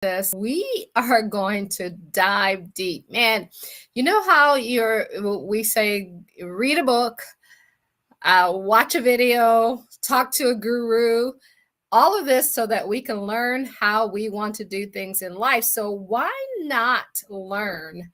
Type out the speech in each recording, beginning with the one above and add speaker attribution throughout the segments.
Speaker 1: this, we are going to dive deep. Man, you know how we say read a book, watch a video, talk to a guru, all of this so that we can learn how we want to do things in life. So why not learn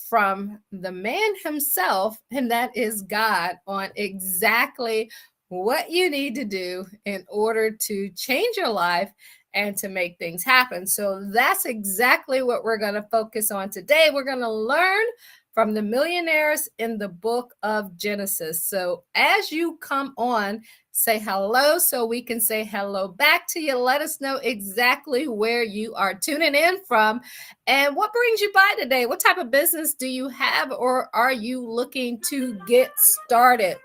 Speaker 1: from the man himself, and that is God, on exactly what you need to do in order to change your life and to make things happen. So that's exactly what we're going to focus on today. We're going to learn from the millionaires in the book of Genesis. So as you come on, say hello so we can say hello back to you. Let us know exactly where you are tuning in from and what brings you by today. What type of business do you have, or are you looking to get started?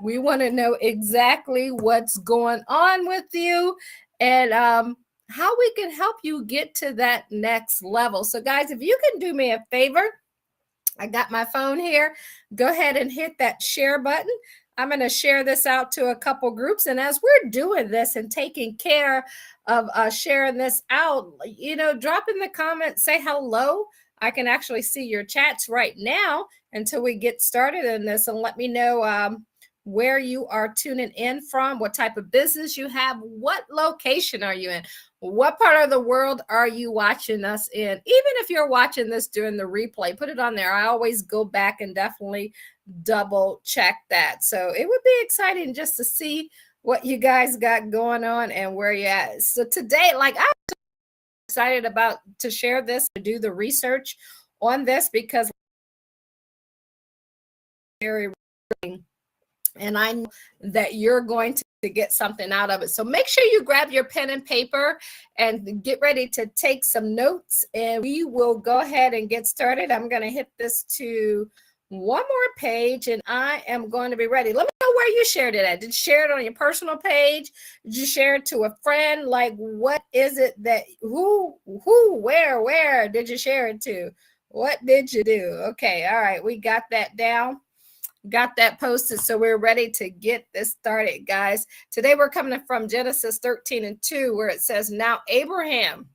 Speaker 1: We want to know exactly what's going on with you and how we can help you get to that next level. So guys, if you can do me a favor, I got my phone here. Go ahead and hit that share button. I'm going to share this out to a couple groups. And as we're doing this and taking care of sharing this out, drop in the comments, say hello. I can actually see your chats right now until we get started in this, and let me know where you are tuning in from, what type of business you have, what location are you in, what part of the world are you watching us in. Even if you're watching this during the replay, put it on there. I always go back and definitely double check that. So it would be exciting just to see what you guys got going on and where you're at. So today, I'm excited about to share this, to do the research on this, because very, and I know that you're going to get something out of it. So make sure you grab your pen and paper and get ready to take some notes, and we will go ahead and get started. I'm going to hit this to one more page, and I am going to be ready. Let me know where you shared it at. Did you share it on your personal page? Did you share it to a friend? Like, what is it that, where did you share it to? What did you do? Okay, all right, we got that down. Got that posted, so we're ready to get this started, guys. Today we're coming from Genesis 13:2, where it says, now Abraham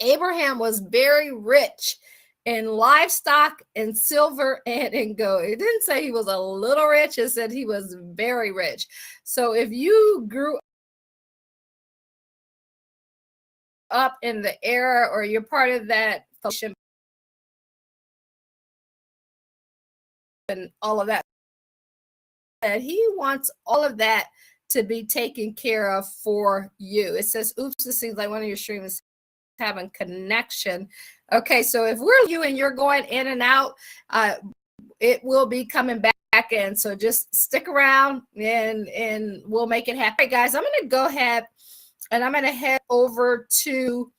Speaker 1: was very rich in livestock and silver and in gold. It didn't say he was a little rich, it said he was very rich. So if you grew up in the era, or you're part of that and all of that, he wants all of that to be taken care of for you. It says, oops, this seems like one of your streams having connection. Okay, so if we're you and you're going in and out, it will be coming back in. So just stick around and we'll make it happen. All right, guys, I'm going to go ahead and I'm going to head over to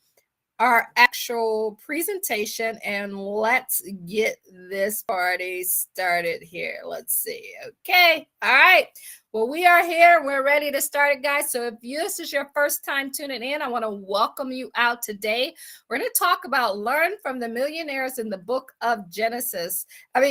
Speaker 1: our actual presentation, and let's get this party started here. Let's see. Okay. All right. Well, we are here. We're ready to start it, guys. So if this is your first time tuning in, I want to welcome you out today. We're going to talk about learn from the millionaires in the book of Genesis.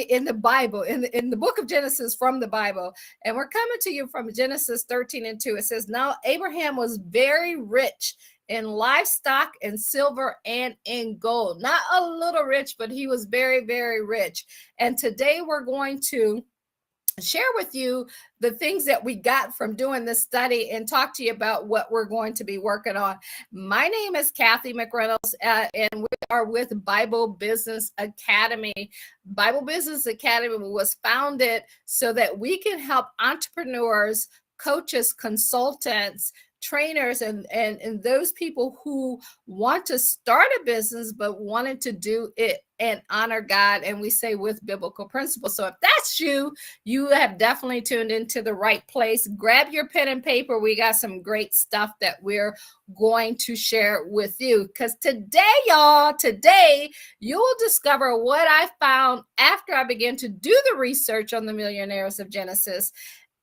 Speaker 1: In the Bible, in the book of Genesis from the Bible. And we're coming to you from Genesis 13:2. It says, now Abraham was very rich in livestock and silver and in gold. Not a little rich, but he was very, very rich. And today we're going to share with you the things that we got from doing this study and talk to you about what we're going to be working on. My name is Kathy McReynolds, and we are with Bible Business Academy. Bible Business Academy was founded so that we can help entrepreneurs, coaches, consultants, trainers, and those people who want to start a business but wanted to do it and honor God, and we say with biblical principles. So if that's you, you have definitely tuned into the right place. Grab your pen and paper. We got some great stuff that we're going to share with you, because today you will discover what I found after I began to do the research on the millionaires of Genesis,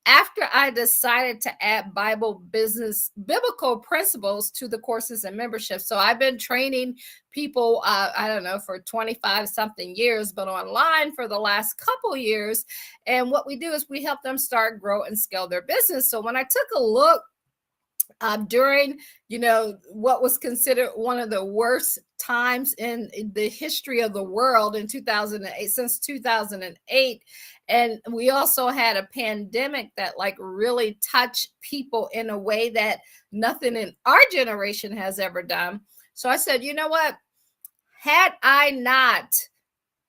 Speaker 1: after I decided to add biblical principles to the courses and memberships. So I've been training people, for 25 something years, but online for the last couple years. And what we do is we help them start, grow, and scale their business. So when I took a look during, what was considered one of the worst times in the history of the world in 2008, since 2008. And we also had a pandemic that like really touched people in a way that nothing in our generation has ever done. So I said, you know what? Had I not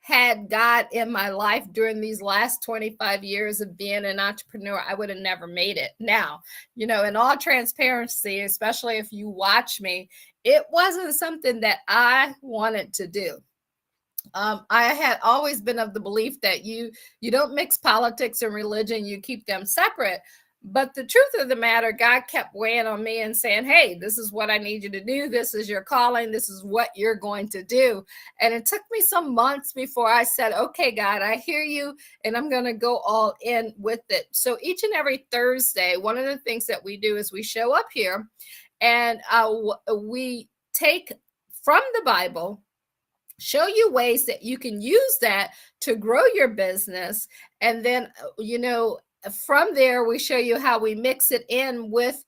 Speaker 1: had God in my life during these last 25 years of being an entrepreneur, I would have never made it. Now, in all transparency, especially if you watch me, it wasn't something that I wanted to do. I had always been of the belief that you don't mix politics and religion, you keep them separate. But the truth of the matter, God kept weighing on me and saying, hey, this is what I need you to do. This is your calling. This is what you're going to do. And it took me some months before I said, okay, God, I hear you, and I'm going to go all in with it. So each and every Thursday, one of the things that we do is we show up here and we take from the Bible, show you ways that you can use that to grow your business. And then, from there, we show you how we mix it in with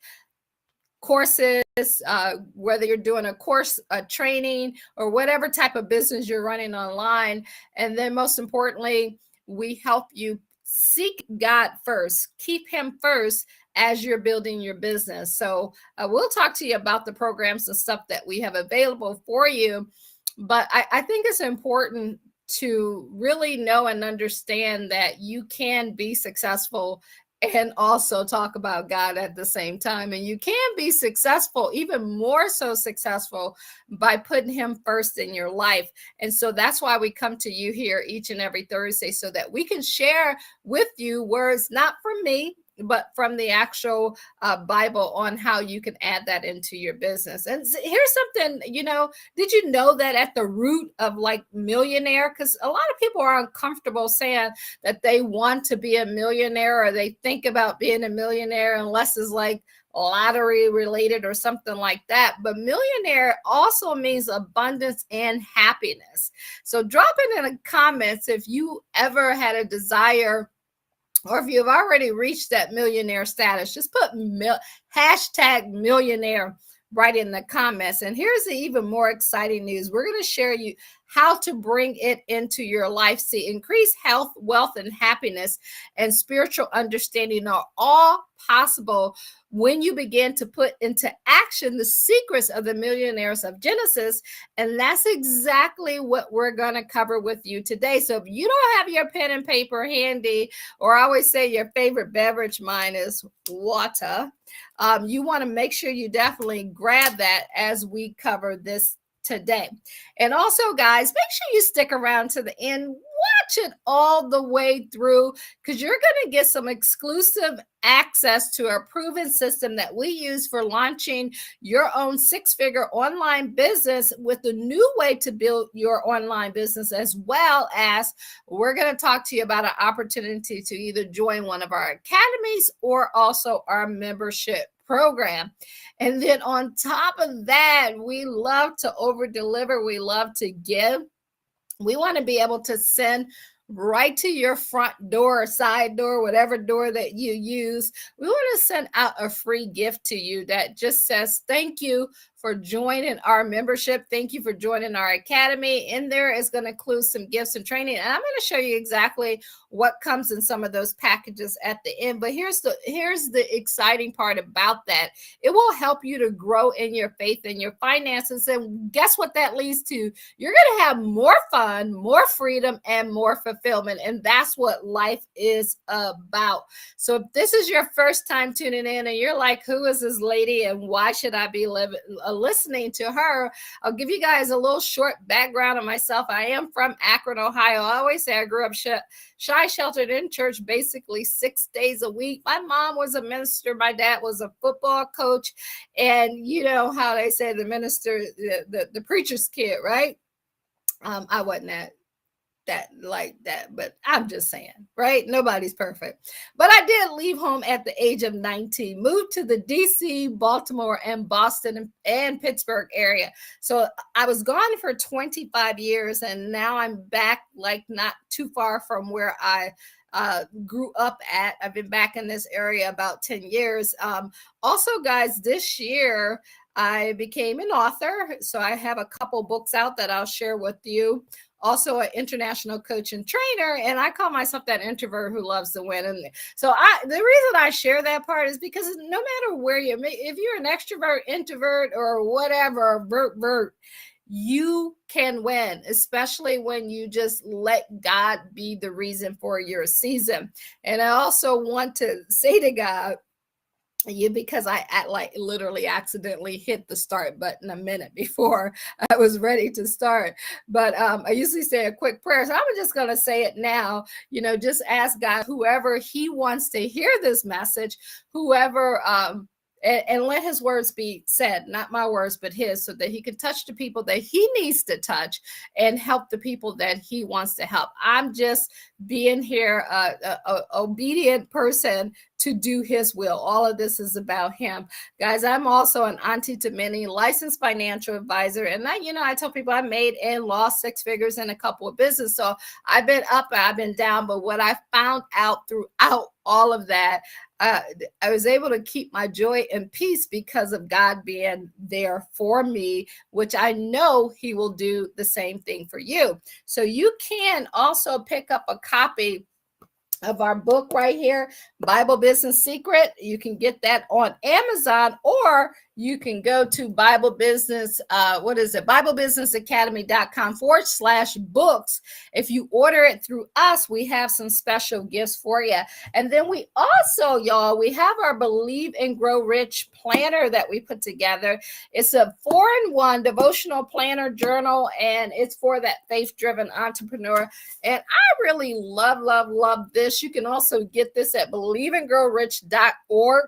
Speaker 1: courses, whether you're doing a course, a training, or whatever type of business you're running online. And then most importantly, we help you seek God first, keep him first as you're building your business. So we'll talk to you about the programs and stuff that we have available for you. But I think it's important to really know and understand that you can be successful and also talk about God at the same time. And you can be successful, even more so successful, by putting him first in your life. And so that's why we come to you here each and every Thursday, so that we can share with you words not from me, but from the actual Bible on how you can add that into your business. And here's something, did you know that at the root of like millionaire, because a lot of people are uncomfortable saying that they want to be a millionaire or they think about being a millionaire unless it's like lottery related or something like that. But millionaire also means abundance and happiness. So drop it in the comments if you ever had a desire, or if you've already reached that millionaire status. Just put hashtag millionaire right in the comments. And here's the even more exciting news. We're going to share you how to bring it into your life. See, increased health, wealth, and happiness and spiritual understanding are all possible when you begin to put into action the secrets of the millionaires of Genesis. And that's exactly what we're going to cover with you today. So if you don't have your pen and paper handy, or I always say your favorite beverage, mine is water, you want to make sure you definitely grab that as we cover this today. And also, guys, make sure you stick around to the end. Watch it all the way through, because you're going to get some exclusive access to a proven system that we use for launching your own six-figure online business with a new way to build your online business, as well as we're going to talk to you about an opportunity to either join one of our academies or also our membership program. And then on top of that, we love to over deliver. We love to give. We want to be able to send right to your front door, side door, whatever door that you use. We want to send out a free gift to you that just says, thank you for joining our membership. Thank you for joining our academy. In there is going to include some gifts and training. And I'm going to show you exactly what comes in some of those packages at the end. But here's the exciting part about that. It will help you to grow in your faith and your finances. And guess what that leads to? You're going to have more fun, more freedom, and more fulfillment. And that's what life is about. So if this is your first time tuning in and you're like, who is this lady and why should I be listening to her? I'll give you guys a little short background on myself. I am from Akron, Ohio. I always say I grew up shy, sheltered in church basically 6 days a week. My mom was a minister. My dad was a football coach. And you know how they say the minister, the preacher's kid, right? I wasn't that. that, but I'm just saying, right? Nobody's perfect. But I did leave home at the age of 19, moved to the DC, Baltimore, and Boston and Pittsburgh area. So I was gone for 25 years, and now I'm back, like not too far from where I grew up at. I've been back in this area about 10 years. Also, guys, this year I became an author. So I have a couple books out that I'll share with you. Also, an international coach and trainer, and I call myself that introvert who loves to win. And so, the reason I share that part is because no matter where if you're an extrovert, introvert, or whatever, vert, you can win, especially when you just let God be the reason for your season. And I also want to say to God, because I like literally accidentally hit the start button a minute before I was ready to start. But I usually say a quick prayer. So I'm just going to say it now. Just ask God, whoever he wants to hear this message, whoever, and let his words be said, not my words, but his, so that he can touch the people that he needs to touch and help the people that he wants to help. I'm just being here, a obedient person to do his will. All of this is about him. Guys, I'm also an auntie to many, licensed financial advisor. And I tell people I made and lost six figures in a couple of businesses. So I've been up, I've been down. But what I found out throughout all of that, I was able to keep my joy and peace because of God being there for me, which I know he will do the same thing for you. So you can also pick up a copy of our book right here, Bible Business Secret. You can get that on Amazon, or you can go to Bible Business, BibleBusinessAcademy.com/books. If you order it through us, we have some special gifts for you. And then we also, y'all, we have our Believe and Grow Rich planner that we put together. It's a 4-in-1 devotional planner journal, and it's for that faith-driven entrepreneur. And I really love this. You can also get this at believeandgrowrich.org.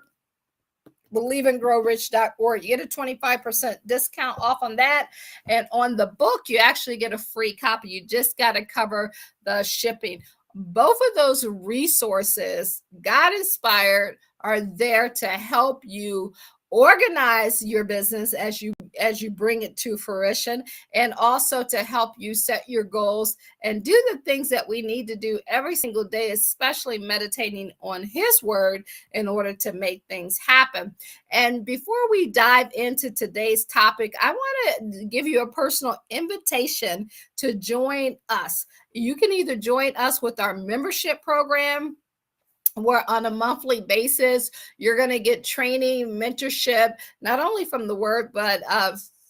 Speaker 1: believeandgrowrich.org. You get a 25% discount off on that. And on the book, you actually get a free copy. You just got to cover the shipping. Both of those resources, God inspired, are there to help you organize your business as you bring it to fruition, and also to help you set your goals and do the things that we need to do every single day, especially meditating on his word in order to make things happen. And before we dive into today's topic, I want to give you a personal invitation to join us. You can either join us with our membership program, where on a monthly basis, you're going to get training, mentorship, not only from the word, but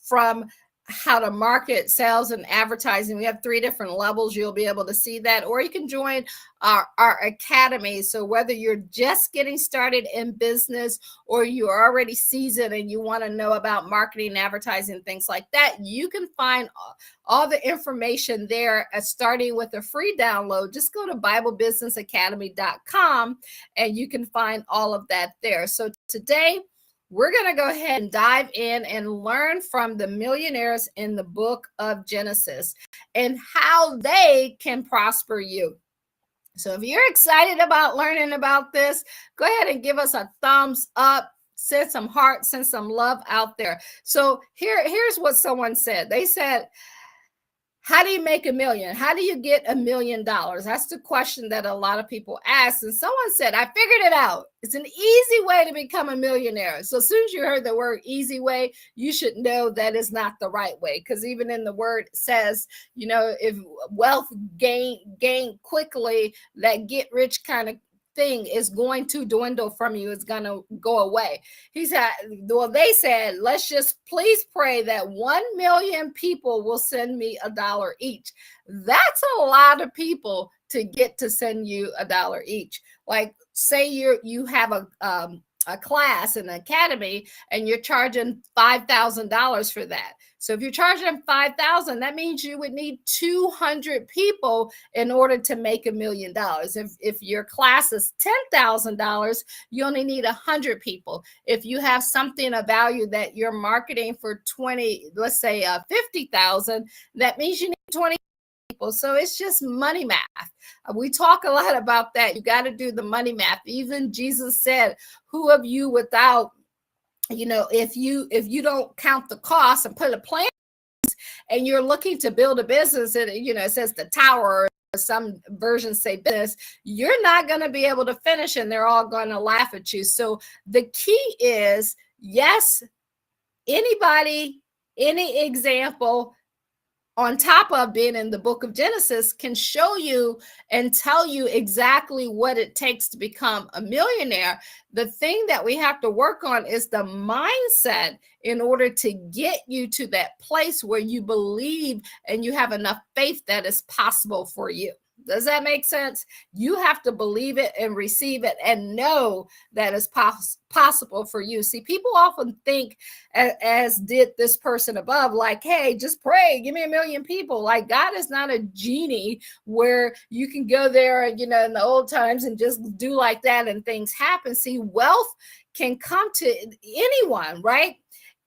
Speaker 1: from how to market, sales, and advertising. We have 3 different levels. You'll be able to see that, or you can join our academy. So whether you're just getting started in business or you're already seasoned and you want to know about marketing, advertising, things like that, you can find all the information there, starting with a free download. Just go to BibleBusinessAcademy.com and you can find all of that there. So today, we're going to go ahead and dive in and learn from the millionaires in the book of Genesis and how they can prosper you. So if you're excited about learning about this, go ahead and give us a thumbs up, send some heart, send some love out there. So here's what someone said. They said, how do you make $1 million? How do you get $1 million? That's the question that a lot of people ask. And someone said, I figured it out. It's an easy way to become a millionaire. So as soon as you heard the word easy way, you should know that is not the right way. Because even in the word says, if wealth gain quickly, that get rich kind of thing is going to dwindle from you. It's going to go away. They said, let's just please pray that 1 million people will send me $1 each. That's a lot of people to get to send you $1 each. Like, say you have a class, an academy, and you're charging $5,000 for that. So if you're charging $5,000, that means you would need 200 people in order to make $1 million. If your class is $10,000, you only need 100 people. If you have something of value that you're marketing for 20, let's say 50,000, that means you need 20 people. So it's just money math. We talk a lot about that. You got to do the money math. Even Jesus said, who of you without, if you don't count the cost and put a plan, and you're looking to build a business, and it says the tower, or some versions say business, you're not going to be able to finish, and they're all going to laugh at you. So the key is, yes, anybody, any example, on top of being in the book of Genesis, can show you and tell you exactly what it takes to become a millionaire. The thing that we have to work on is the mindset in order to get you to that place where you believe and you have enough faith that it's possible for you. Does that make sense? You have to believe it and receive it and know that it's possible for you. See, people often think, as did this person above, like, hey, just pray, give me 1 million people. Like, God is not a genie where you can go there, in the old times and just do like that and things happen. See, wealth can come to anyone, right?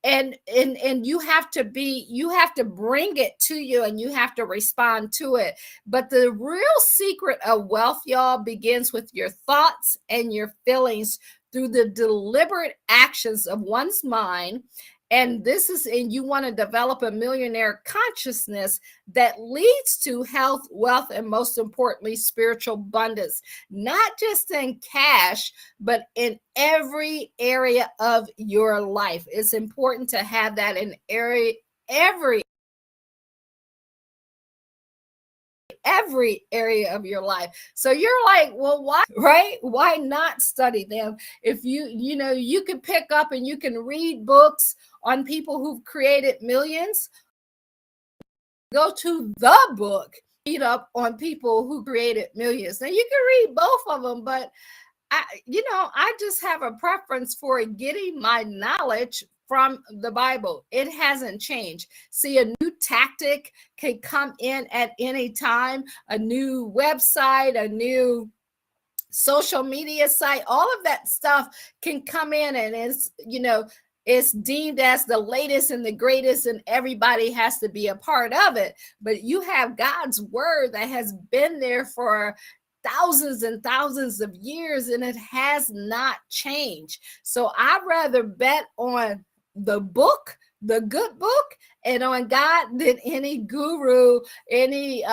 Speaker 1: And you have to bring it to you, and you have to respond to it. But the real secret of wealth, y'all, begins with your thoughts and your feelings through the deliberate actions of one's mind. And you want to develop a millionaire consciousness that leads to health, wealth, and most importantly, spiritual abundance, not just in cash, but in every area of your life. It's important to have that in every area of your life. So you're like, well, why, right? Why not study them? If you can pick up and you can read books on people who've created millions. Go to the book, read up on people who created millions. Now you can read both of them, but I just have a preference for getting my knowledge from the Bible. It hasn't changed. See, a new tactic can come in at any time, a new website, a new social media site, all of that stuff can come in, and it's deemed as the latest and the greatest, and everybody has to be a part of it. But you have God's word that has been there for thousands and thousands of years, and it has not changed. So I'd rather bet on the book, the good book, and on God than any guru, any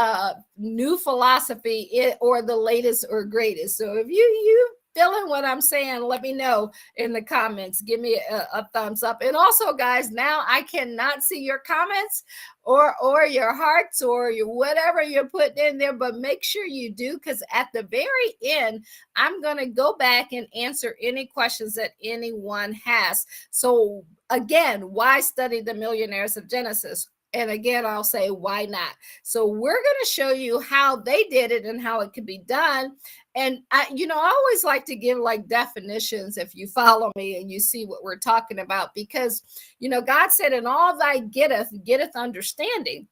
Speaker 1: new philosophy, or the latest or greatest. So if you feeling what I'm saying, let me know in the comments. Give me a thumbs up. And also, guys, now I cannot see your comments or your hearts or whatever you're putting in there, but make sure you do, because at the very end, I'm going to go back and answer any questions that anyone has. So again, why study the Millionaires of Genesis? And again, I'll say, why not? So we're going to show you how they did it and how it could be done. And I always like to give like definitions if you follow me and you see what we're talking about, because, God said, in all thy getteth understanding.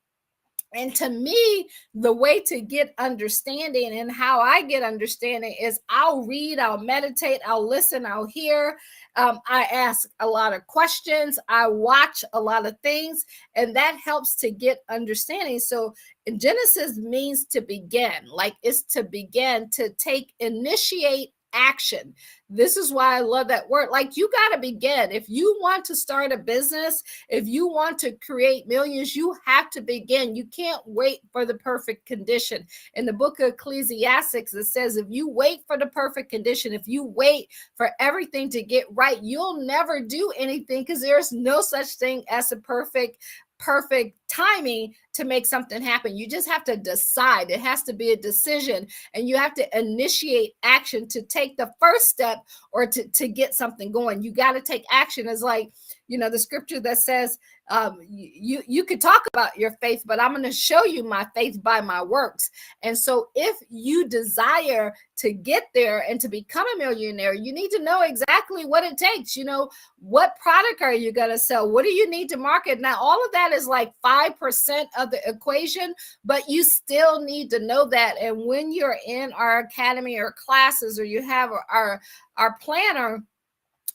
Speaker 1: And to me, the way to get understanding and how I get understanding is I'll read, I'll meditate, I'll listen, I'll hear. I ask a lot of questions. I watch a lot of things, and that helps to get understanding. So Genesis means to begin, like it's to begin, to initiate action. This is why I love that word. Like, you got to begin. If you want to start a business, if you want to create millions, you have to begin. You can't wait for the perfect condition. In the book of Ecclesiastes, it says, if you wait for the perfect condition, if you wait for everything to get right, you'll never do anything, because there's no such thing as a perfect timing to make something happen. You just have to decide. It has to be a decision, and you have to initiate action to take the first step or to get something going. You got to take action. It's like, the scripture that says, you could talk about your faith, but I'm going to show you my faith by my works. And so if you desire to get there and to become a millionaire, you need to know exactly what it takes. What product are you going to sell? What do you need to market? Now, all of that is like 5% of the equation, but you still need to know that. And when you're in our academy or classes, or you have our planner,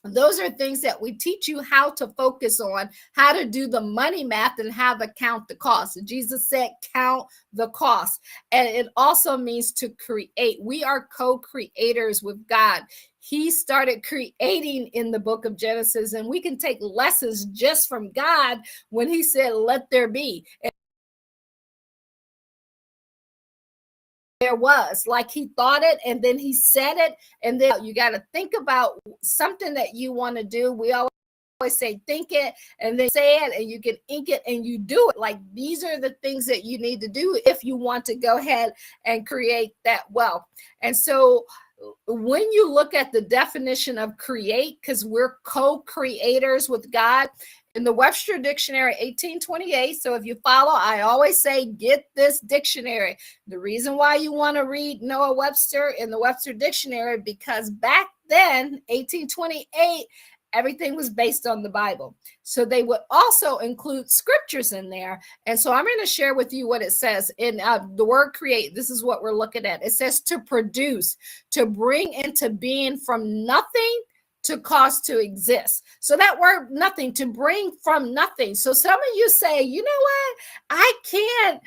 Speaker 1: Those are things that we teach you how to focus on, how to do the money math and how to count the cost. Jesus said, count the cost. And it also means to create. We are co-creators with God. He started creating in the book of Genesis, and we can take lessons just from God when he said, let there be. And there was, like, he thought it and then he said it. And then you got to think about something that you want to do. We always say think it and then say it, and you can ink it and you do it. Like, these are the things that you need to do if you want to go ahead and create that wealth. And so when you look at the definition of create, because we're co-creators with God, in the Webster Dictionary, 1828. So if you follow, I always say, get this dictionary. The reason why you want to read Noah Webster in the Webster Dictionary, because back then, 1828, everything was based on the Bible. So they would also include scriptures in there. And so I'm going to share with you what it says in the word create. This is what we're looking at. It says to produce, to bring into being from nothing, to cause to exist. So that word nothing, to bring from nothing. So some of you say, you know what? I can't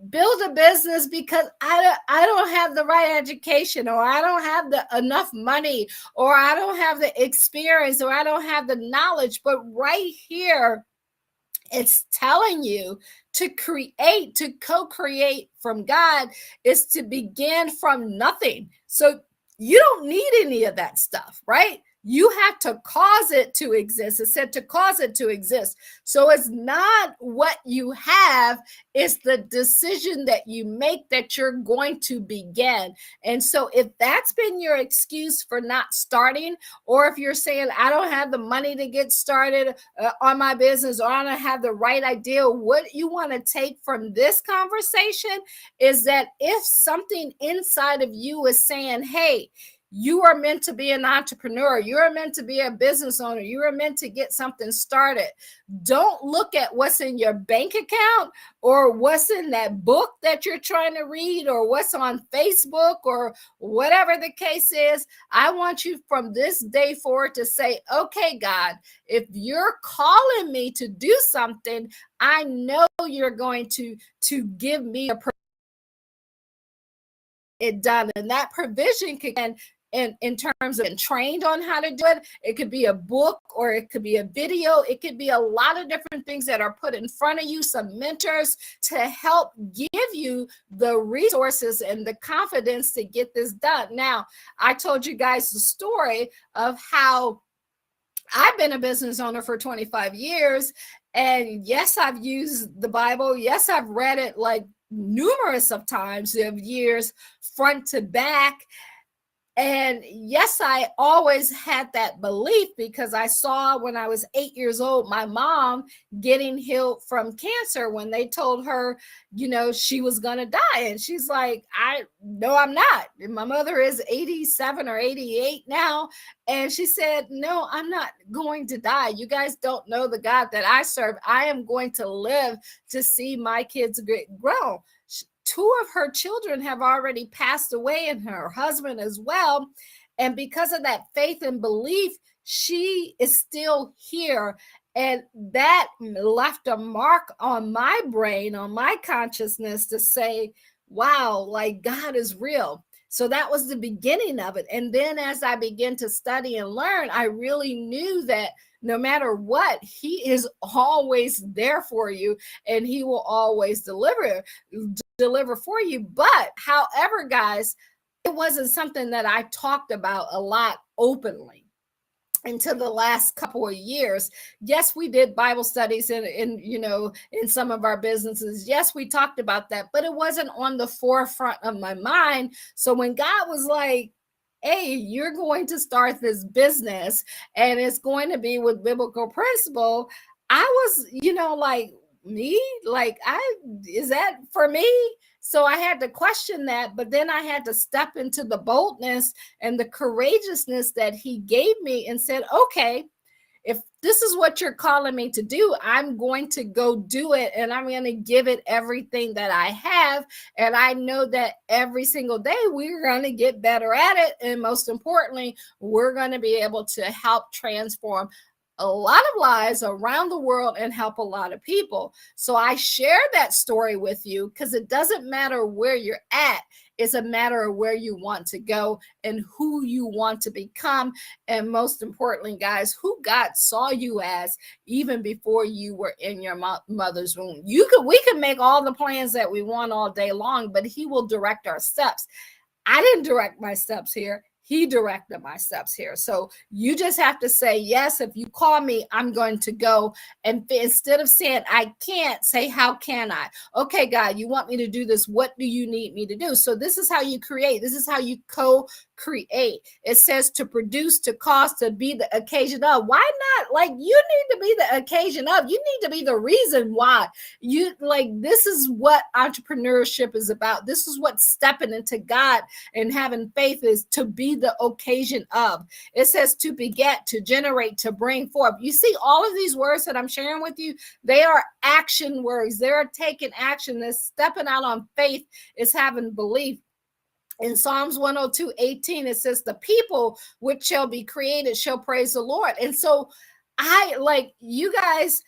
Speaker 1: build a business because I don't have the right education, or I don't have enough money, or I don't have the experience, or I don't have the knowledge. But right here, it's telling you to create, to co-create from God is to begin from nothing. So you don't need any of that stuff, right? You have to cause it to exist. It said to cause it to exist. So it's not what you have, it's the decision that you make that you're going to begin. And so if that's been your excuse for not starting, or if you're saying, I don't have the money to get started on my business, or I don't have the right idea, what you want to take from this conversation is that if something inside of you is saying, hey, you are meant to be an entrepreneur, you're meant to be a business owner, you are meant to get something started, don't look at what's in your bank account, or what's in that book that you're trying to read, or what's on Facebook, or whatever the case is. I want you from this day forward to say, okay, God, if you're calling me to do something, I know you're going to give me it done. And that provision can, in terms of being trained on how to do it, it could be a book, or it could be a video, it could be a lot of different things that are put in front of you, some mentors to help give you the resources and the confidence to get this done. Now, I told you guys the story of how I've been a business owner for 25 years. And yes, I've used the Bible. Yes, I've read it like numerous of times of years, front to back. And yes, I always had that belief, because I saw when I was 8 years old, my mom getting healed from cancer when they told her, she was going to die. And she's like, no, I'm not. And my mother is 87 or 88 now. And she said, no, I'm not going to die. You guys don't know the God that I serve. I am going to live to see my kids grow. 2 of her children have already passed away, and her husband as well. And because of that faith and belief, she is still here. And that left a mark on my brain, on my consciousness, to say, wow, like, God is real. So that was the beginning of it. And then as I began to study and learn, I really knew that no matter what, he is always there for you, and he will always deliver for you. But however, guys, it wasn't something that I talked about a lot openly until the last couple of years. Yes, we did Bible studies in some of our businesses. Yes, we talked about that, but it wasn't on the forefront of my mind. So when God was like, hey, you're going to start this business and it's going to be with biblical principle, I was, like, me? Like, is that for me? So I had to question that, but then I had to step into the boldness and the courageousness that he gave me and said, okay, if this is what you're calling me to do. I'm going to go do it, and I'm going to give it everything that I have. And I know that every single day we're going to get better at it. And most importantly, we're going to be able to help transform a lot of lives around the world and help a lot of people. So I share that story with you because it doesn't matter where you're at. It's a matter of where you want to go and who you want to become. And most importantly, guys, who God saw you as even before you were in your mother's womb. We can make all the plans that we want all day long, but He will direct our steps. I didn't direct my steps here. He directed my steps here. So you just have to say, yes, if you call me, I'm going to go. And instead of saying, I can't, say, how can I? Okay, God, you want me to do this. What do you need me to do? So this is how you create. This is how you co-create. It says to produce, to cause, to be the occasion of. Why not? Like, you need to be the occasion of. You need to be the reason why. You like, this is what entrepreneurship is about. This is what stepping into God and having faith is, to be the occasion of. It says to beget, to generate, to bring forth. You see, all of these words that I'm sharing with you, they are action words. They're taking action. They're stepping out on faith. It's having belief. In Psalms 102:18, it says, the people which shall be created shall praise the Lord. And so I, like, you guys,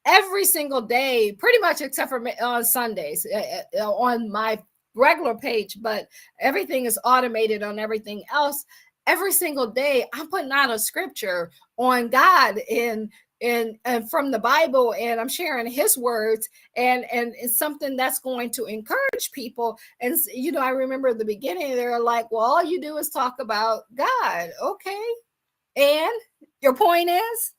Speaker 1: every single day, pretty much except for on Sundays, on my regular page, but everything is automated on everything else. Every single day, I'm putting out a scripture on God and from the Bible, and I'm sharing His words, and it's something that's going to encourage people. And you know, I remember at the beginning, they're like, "Well, all you do is talk about God, okay?" And your point is,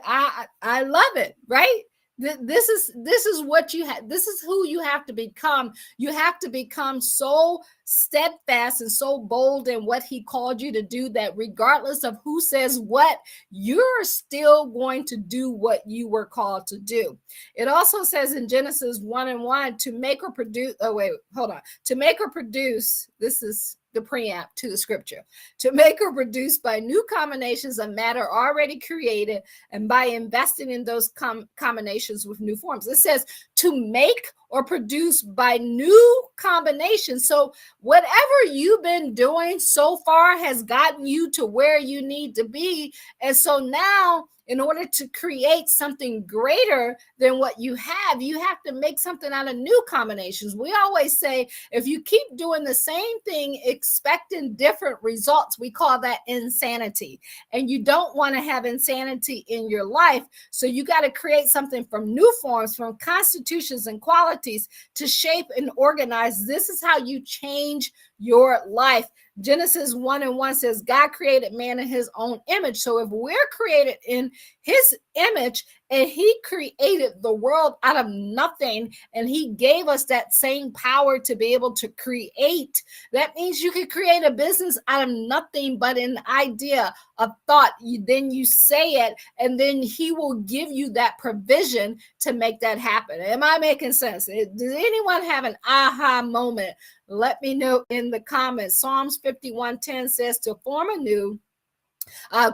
Speaker 1: I love it, right? This is what you have. This is who you have to become. You have to become so steadfast and so bold in what He called you to do, that regardless of who says what, you're still going to do what you were called to do. It also says in Genesis 1:1, to make or produce. Oh, wait, hold on. To make or produce. This is the preamp to the scripture. To make or produce by new combinations of matter already created, and by investing in those combinations with new forms. It says to make or produce by new combinations. So whatever you've been doing so far has gotten you to where you need to be. And so now, in order to create something greater than what you have to make something out of new combinations. We always say, if you keep doing the same thing, expecting different results, we call that insanity. And you don't want to have insanity in your life. So you got to create something from new forms, from constitutions and qualities, to shape and organize. This is how you change your life. Genesis 1:1 says, God created man in His own image. So if we're created in His image, and He created the world out of nothing, and He gave us that same power to be able to create, that means you can create a business out of nothing but an idea, a thought. Then you say it, and then He will give you that provision to make that happen. Am I making sense? Does anyone have an aha moment? Let me know in the comments. Psalms 51:10 says, to form anew,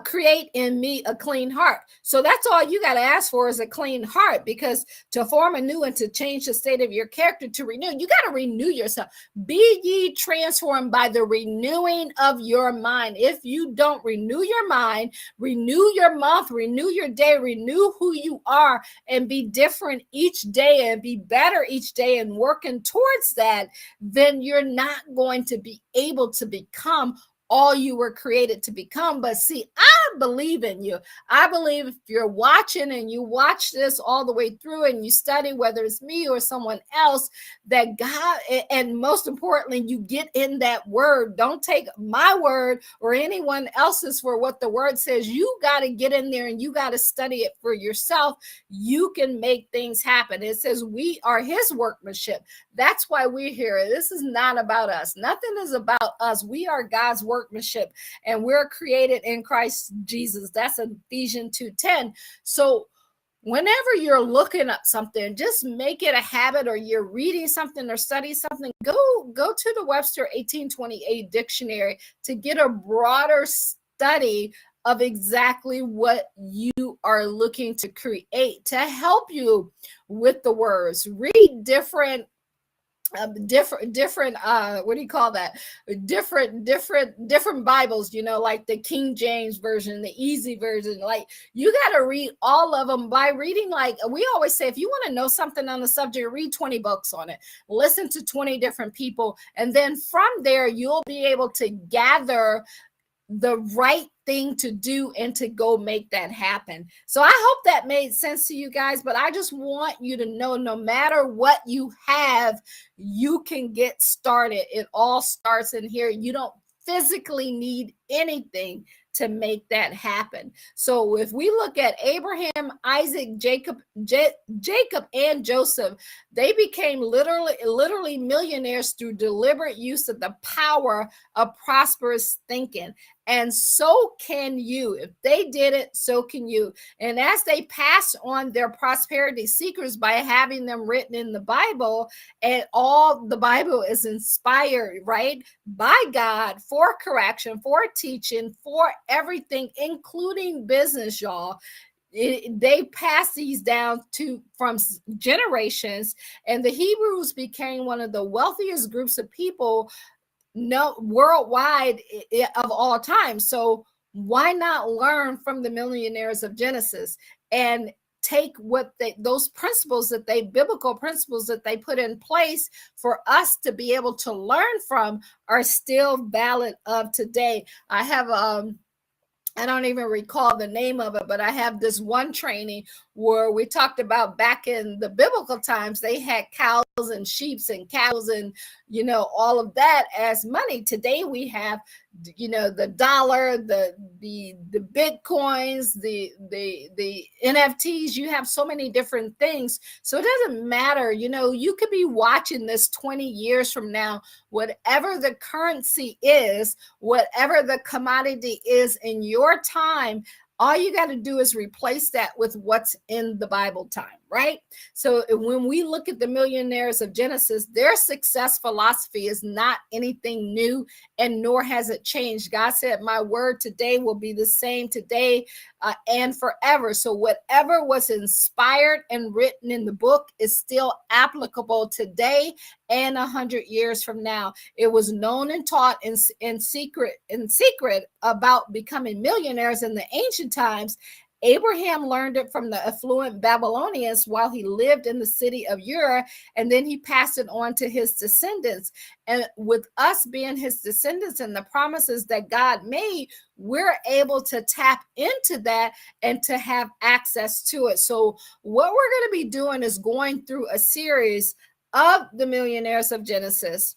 Speaker 1: create in me a clean heart. So that's all you got to ask for, is a clean heart, because to form anew and to change the state of your character, to renew, you got to renew yourself. Be ye transformed by the renewing of your mind. If you don't renew your mind, renew your month, renew your day, renew who you are, and be different each day and be better each day and working towards that, then you're not going to be able to become all you were created to become. But see, I believe in you. I believe if you're watching and you watch this all the way through and you study, whether it's me or someone else, that God, and most importantly, you get in that word. Don't take my word or anyone else's for what the word says. You got to get in there and you got to study it for yourself. You can make things happen. It says we are His workmanship. That's why we're here. This is not about us. Nothing is about us. We are God's workmanship, and we're created in Christ Jesus. That's Ephesians 2:10. So whenever you're looking up something, just make it a habit, or you're reading something or study something, go to the Webster 1828 dictionary to get a broader study of exactly what you are looking to create to help you with the words. Read different what do you call that, different Bibles, like the King James version, the easy version. Like, you got to read all of them. By reading, like we always say, if you want to know something on the subject, read 20 books on it, listen to 20 different people, and then from there you'll be able to gather the right thing to do and to go make that happen. So I hope that made sense to you guys, but I just want you to know, no matter what you have, you can get started. It all starts in here. You don't physically need anything to make that happen. So if we look at Abraham, Isaac, Jacob, and Joseph, they became literally millionaires through deliberate use of the power of prosperous thinking. And so can you. If they did it, so can you. And as they pass on their prosperity secrets by having them written in the Bible, and all the Bible is inspired, right, by God for correction, for teaching, for everything, including business, y'all. They passed these down from generations, and the Hebrews became one of the wealthiest groups of people worldwide of all time. So why not learn from the millionaires of Genesis and take those principles biblical principles that they put in place for us to be able to learn from are still valid of today. I don't even recall the name of it, but I have this one training where we talked about back in the biblical times, they had cows and sheep and cows and, all of that as money. Today we have, the dollar, the Bitcoins, the NFTs. You have so many different things. So it doesn't matter, you could be watching this 20 years from now, whatever the currency is, whatever the commodity is in your time, all you got to do is replace that with what's in the Bible time, right? So when we look at the millionaires of Genesis, their success philosophy is not anything new, and nor has it changed. God said, my word today will be the same today and forever. So whatever was inspired and written in the book is still applicable today and 100 years from now. It was known and taught in secret about becoming millionaires in the ancient times. Abraham learned it from the affluent Babylonians while he lived in the city of Ur, and then he passed it on to his descendants. And with us being his descendants and the promises that God made, we're able to tap into that and to have access to it. So what we're going to be doing is going through a series of the millionaires of Genesis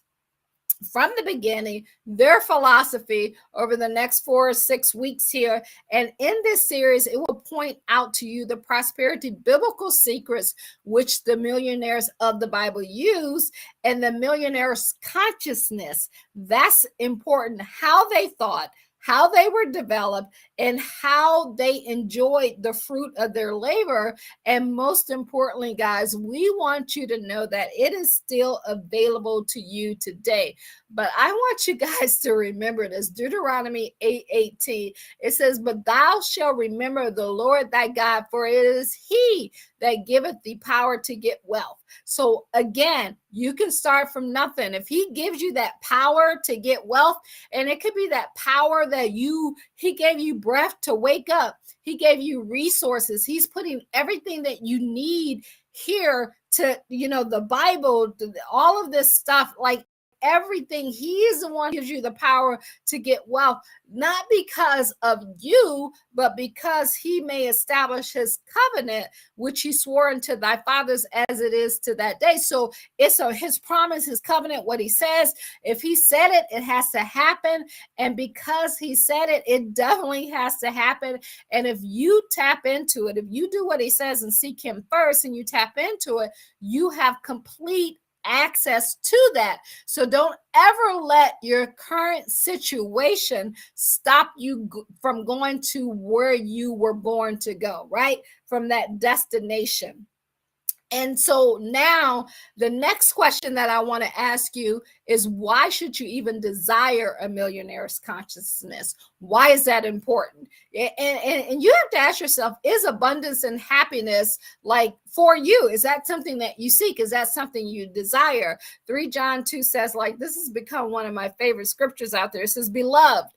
Speaker 1: from the beginning, their philosophy over the next 4 or 6 weeks here. And in this series, it will point out to you the prosperity biblical secrets which the millionaires of the Bible use, and the millionaires' consciousness. That's important. How they thought, how they were developed, and how they enjoyed the fruit of their labor. And most importantly, guys, we want you to know that it is still available to you today. But I want you guys to remember this. Deuteronomy 8:18, it says, but thou shalt remember the Lord thy God, for it is he that giveth thee power to get wealth. So again, you can start from nothing. If he gives you that power to get wealth, and it could be that power that he gave you breath to wake up. He gave you resources. He's putting everything that you need here to, the Bible, all of this stuff, like everything. He is the one who gives you the power to get wealth, not because of you, but because he may establish his covenant, which he swore unto thy fathers as it is to that day. So it's his promise, his covenant, what he says. If he said it, it has to happen. And because he said it, it definitely has to happen. And if you tap into it, if you do what he says and seek him first and you tap into it, you have complete access to that. So don't ever let your current situation stop you from going to where you were born to go, right? From that destination. And so now the next question that I want to ask you is, why should you even desire a millionaire's consciousness? Why is that important? And you have to ask yourself, is abundance and happiness like for you? Is that something that you seek? Is that something you desire? 3 John 2 says, like, this has become one of my favorite scriptures out there. It says, beloved,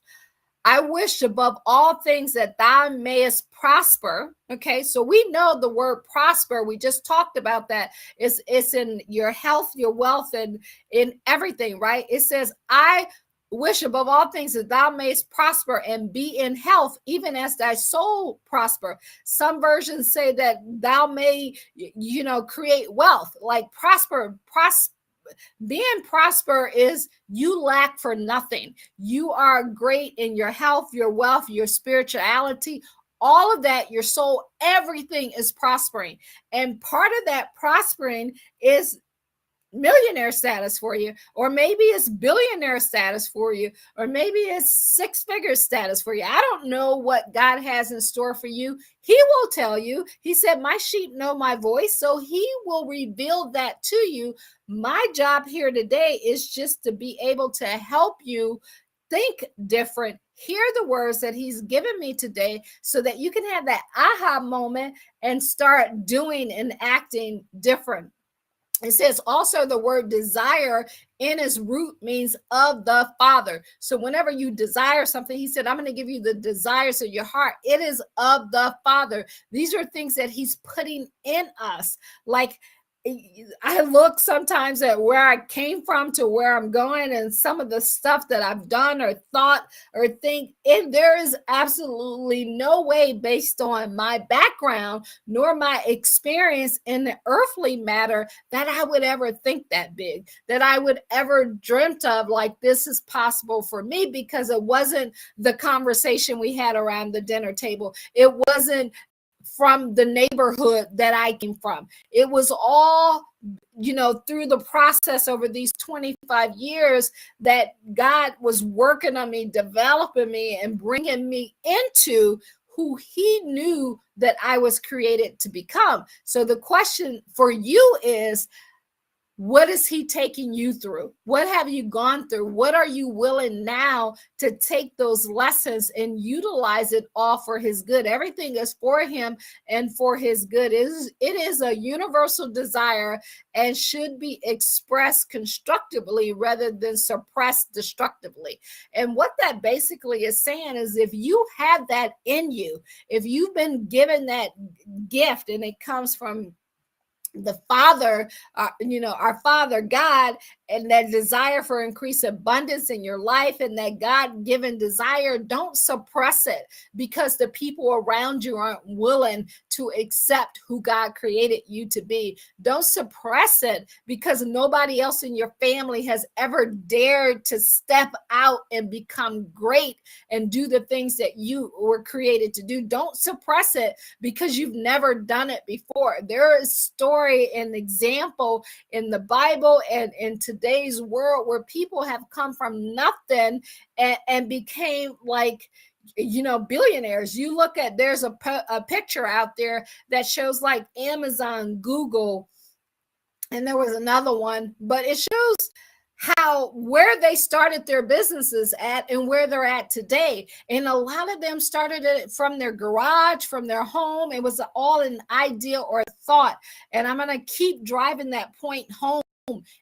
Speaker 1: I wish above all things that thou mayest prosper. Okay, so we know the word prosper. We just talked about that. It's in your health, your wealth, and in everything, right? It says, I wish above all things that thou mayest prosper and be in health, even as thy soul prosper. Some versions say that thou may, create wealth, like prosper. Being prosper is you lack for nothing. You are great in your health, your wealth, your spirituality, all of that, your soul, everything is prospering. And part of that prospering is millionaire status for you, or maybe it's billionaire status for you, or maybe it's 6-figure status for you. I don't know what God has in store for you. He will tell you. He said, my sheep know my voice, so he will reveal that to you. My job here today is just to be able to help you think different, hear the words that he's given me today, so that you can have that aha moment and start doing and acting different. It says also the word desire in its root means of the Father. So whenever you desire something, he said, I'm going to give you the desires of your heart. It is of the Father. These are things that he's putting in us. Like, I look sometimes at where I came from to where I'm going, and some of the stuff that I've done or thought or think, and there is absolutely no way, based on my background nor my experience in the earthly matter, that I would ever think that big, that I would ever dreamt of like this is possible for me, because it wasn't the conversation we had around the dinner table. It wasn't from the neighborhood that I came from. It was all, through the process over these 25 years that God was working on me, developing me, and bringing me into who he knew that I was created to become. So the question for you is, what is he taking you through? What have you gone through? What are you willing now to take those lessons and utilize it all for his good? Everything is for him and for his good. It is a universal desire and should be expressed constructively rather than suppressed destructively. And what that basically is saying is, if you have that in you, if you've been given that gift and it comes from the Father, our Father God, and that desire for increased abundance in your life, and that God-given desire, don't suppress it because the people around you aren't willing to accept who God created you to be. Don't suppress it because nobody else in your family has ever dared to step out and become great and do the things that you were created to do. Don't suppress it because you've never done it before. There is story and example in the Bible and in today's world where people have come from nothing and became like, billionaires. You look at, there's a picture out there that shows like Amazon, Google, and there was another one, but it shows where they started their businesses at and where they're at today. And a lot of them started it from their garage, from their home. It was all an idea or a thought. And I'm going to keep driving that point home.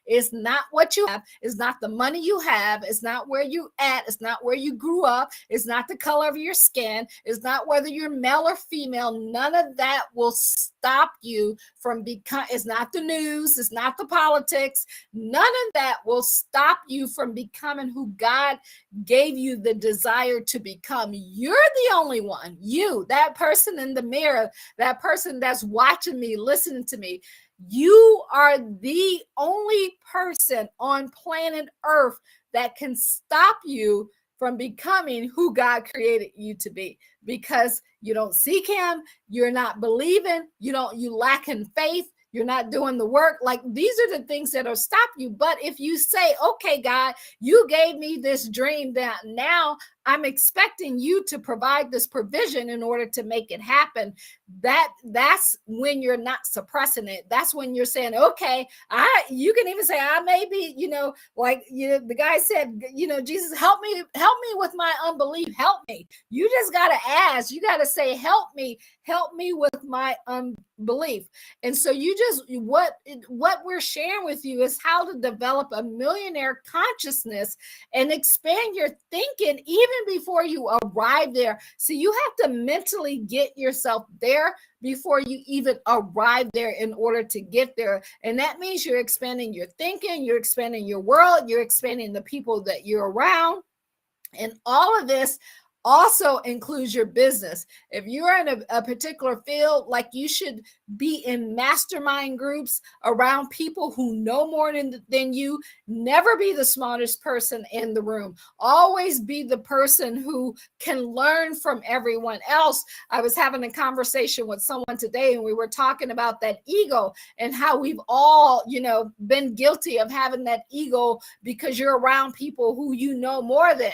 Speaker 1: It's not what you have. It's not the money you have. It's not where you at. It's not where you grew up. It's not the color of your skin. It's not whether you're male or female. None of that will stop you from becoming. It's not the news. It's not the politics. None of that will stop you from becoming who God gave you the desire to become. You're the only one. You, that person in the mirror, that person that's watching me, listening to me. You are the only person on planet Earth that can stop you from becoming who God created you to be, because you don't seek him, you're not believing, you lack in faith, you're not doing the work. Like, these are the things that'll stop you. But if you say, okay, God, you gave me this dream that now I'm expecting you to provide this provision in order to make it happen. That's when you're not suppressing it. That's when you're saying, okay, you can even say, I may be, like, the guy said, Jesus, help me with my unbelief. Help me. You just got to ask. You got to say, help me with my unbelief. And so what we're sharing with you is how to develop a millionaire consciousness and expand your thinking even before you arrive there. So you have to mentally get yourself there before you even arrive there in order to get there. And that means you're expanding your thinking, you're expanding your world, you're expanding the people that you're around. And all of this also includes your business. If you're in a particular field, like, you should be in mastermind groups around people who know more than you. Never be the smartest person in the room. Always be the person who can learn from everyone else. I was having a conversation with someone today, and we were talking about that ego and how we've all, been guilty of having that ego because you're around people who you know more than.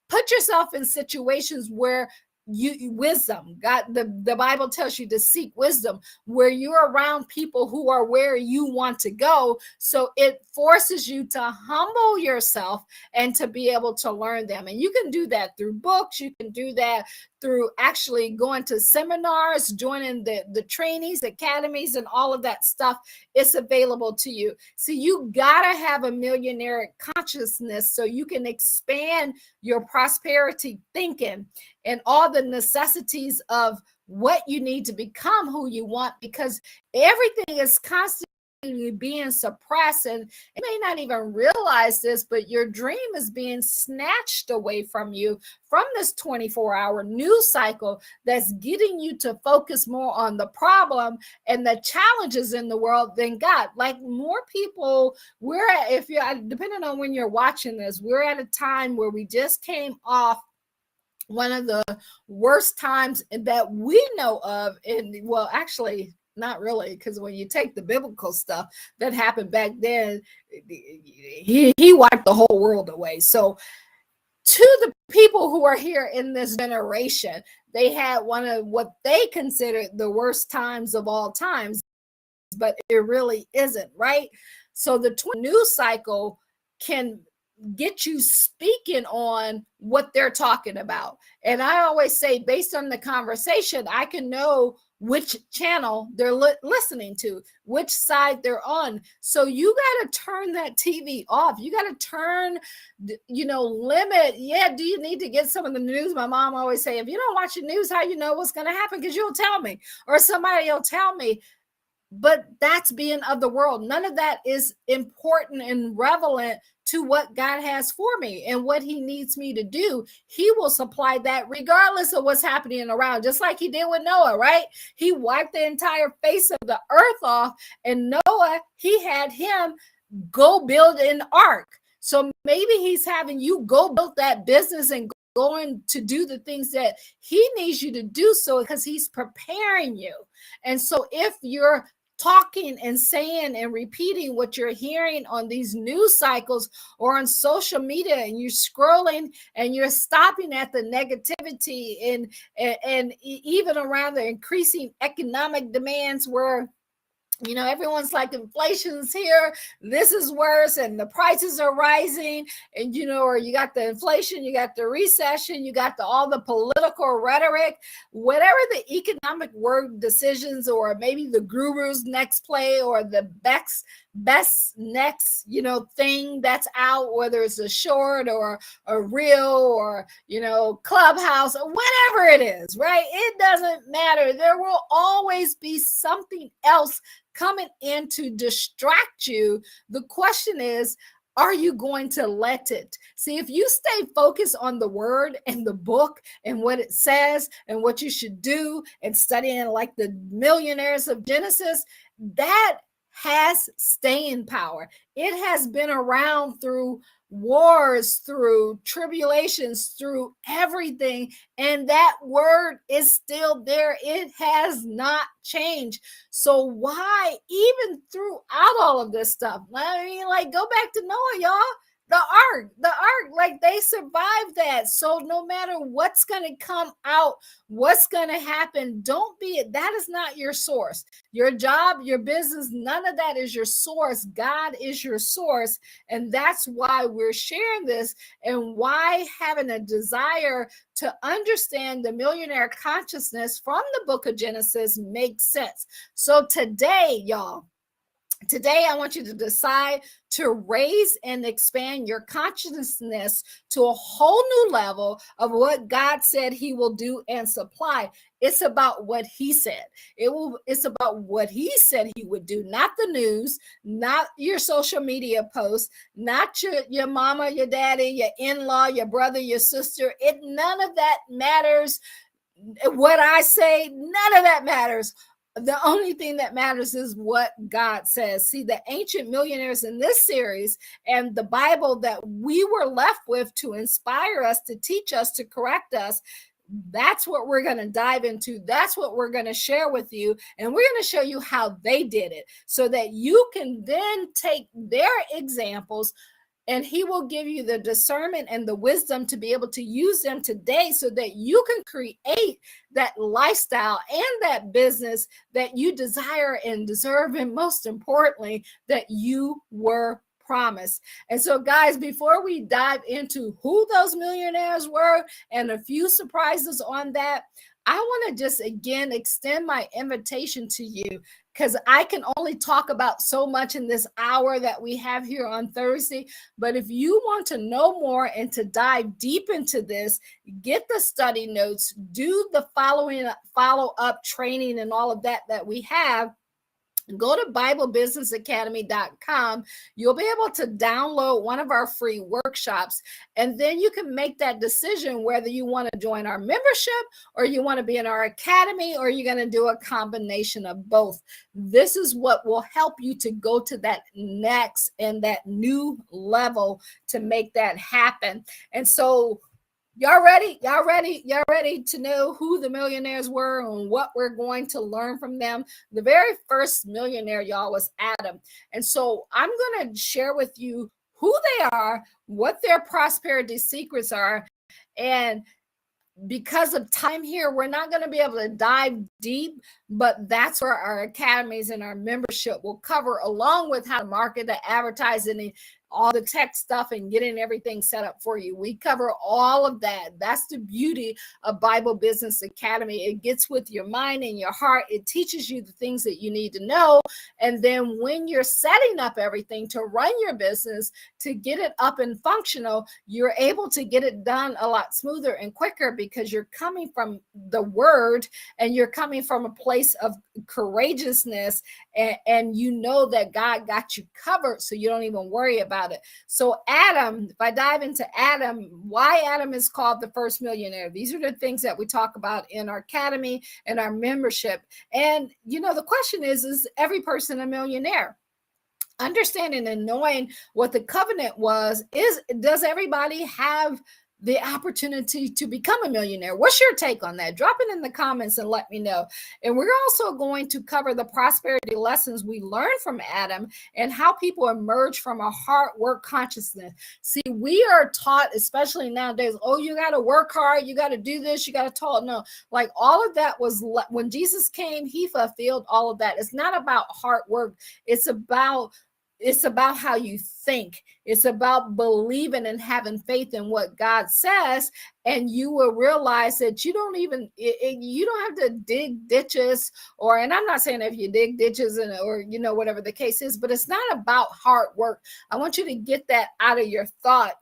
Speaker 1: Put yourself in situations where wisdom, God, the Bible tells you to seek wisdom, where you're around people who are where you want to go. So it forces you to humble yourself and to be able to learn them. And you can do that through books. You can do that through actually going to seminars, joining the trainings, academies, and all of that stuff. It's available to you. So you gotta have a millionaire consciousness so you can expand your prosperity thinking and all the necessities of what you need to become who you want, because everything is constantly being suppressed. And you may not even realize this, but your dream is being snatched away from you from this 24-hour news cycle that's getting you to focus more on the problem and the challenges in the world than God. Like, more people, depending on when you're watching this, we're at a time where we just came off one of the worst times that we know of. And well, actually, not really, because when you take the biblical stuff that happened back then, he wiped the whole world away. So to the people who are here in this generation, they had one of what they considered the worst times of all times, but it really isn't, right? So the news cycle can get you speaking on what they're talking about. And I always say, based on the conversation, I can know which channel they're listening to, which side they're on. So you got to turn that TV off. You got to turn, limit. Yeah, do you need to get some of the news? My mom always say, if you don't watch the news, how you know what's going to happen? Because you'll tell me, or somebody will tell me. But that's being of the world. None of that is important and relevant to what God has for me and what he needs me to do. He will supply that regardless of what's happening around, just like he did with Noah, right? He wiped the entire face of the earth off, and Noah, he had him go build an ark. So maybe he's having you go build that business and going to do the things that he needs you to do, so because he's preparing you. And so if you're talking and saying and repeating what you're hearing on these news cycles or on social media, and you're scrolling and you're stopping at the negativity and even around the increasing economic demands where everyone's like, inflation's here, this is worse, and the prices are rising, and or you got the inflation, you got the recession, you got all the political rhetoric, whatever the economic word decisions, or maybe the guru's next play, or the best next thing that's out, whether it's a short or a reel or Clubhouse or whatever it is, right? It doesn't matter. There will always be something else coming in to distract you. The question is, are you going to let it? See, if you stay focused on the word and the book and what it says and what you should do, and studying like the millionaires of Genesis, that has staying power. It has been around through wars, through tribulations, through everything, and that word is still there. It has not changed. So why, even throughout all of this stuff, I mean, like, go back to Noah, y'all. The ark, like they survived that. So no matter what's going to come out, what's going to happen, don't be, that is not your source. Your job, your business, none of that is your source. God is your source. And that's why we're sharing this, and why having a desire to understand the millionaire consciousness from the book of Genesis makes sense. So today, y'all, today, I want you to decide to raise and expand your consciousness to a whole new level of what God said he will do and supply. It's about what he said. It's about what he said he would do, not the news, not your social media posts, not your mama, your daddy, your in-law, your brother, your sister. None of that matters. What I say, none of that matters. The only thing that matters is what God says. See, the ancient millionaires in this series and the Bible that we were left with to inspire us, to teach us, to correct us, that's what we're going to dive into. That's what we're going to share with you. And we're going to show you how they did it so that you can then take their examples, and he will give you the discernment and the wisdom to be able to use them today so that you can create that lifestyle and that business that you desire and deserve, and most importantly, that you were promised. And so, guys, before we dive into who those millionaires were and a few surprises on that, I want to just again extend my invitation to you, because I can only talk about so much in this hour that we have here on Thursday. But if you want to know more and to dive deep into this, get the study notes, do the follow-up training and all of that we have. Go to BibleBusinessAcademy.com. You'll be able to download one of our free workshops, and then you can make that decision whether you want to join our membership or you want to be in our academy, or you're going to do a combination of both. This is what will help you to go to that next and that new level to make that happen. And so, y'all ready? Y'all ready to know who the millionaires were and what we're going to learn from them? The very first millionaire, y'all, was Adam. And so I'm going to share with you who they are, what their prosperity secrets are. And because of time here, we're not going to be able to dive deep, but that's where our academies and our membership will cover, along with how to market, the advertising, all the tech stuff, and getting everything set up for you. We cover all of that. That's the beauty of Bible Business Academy. It gets with your mind and your heart. It teaches you the things that you need to know. And then when you're setting up everything to run your business, to get it up and functional, you're able to get it done a lot smoother and quicker, because you're coming from the word and you're coming from a place of courageousness, and you know that God got you covered, so you don't even worry about it. So Adam, if I dive into Adam, why Adam is called the first millionaire, these are the things that we talk about in our academy and our membership. And the question is every person a millionaire? Understanding and knowing what the covenant was, does everybody have the opportunity to become a millionaire? What's your take on that? Drop it in the comments and let me know. And we're also going to cover the prosperity lessons we learned from Adam and how people emerge from a hard work consciousness. See, we are taught, especially nowadays, oh, you got to work hard, you got to do this, you got to talk. No, like all of that was when Jesus came, he fulfilled all of that. It's not about hard work. It's about how you think. It's about believing and having faith in what God says, and you will realize that you don't have to dig ditches, and I'm not saying if you dig ditches or whatever the case is, but it's not about hard work. I want you to get that out of your thought,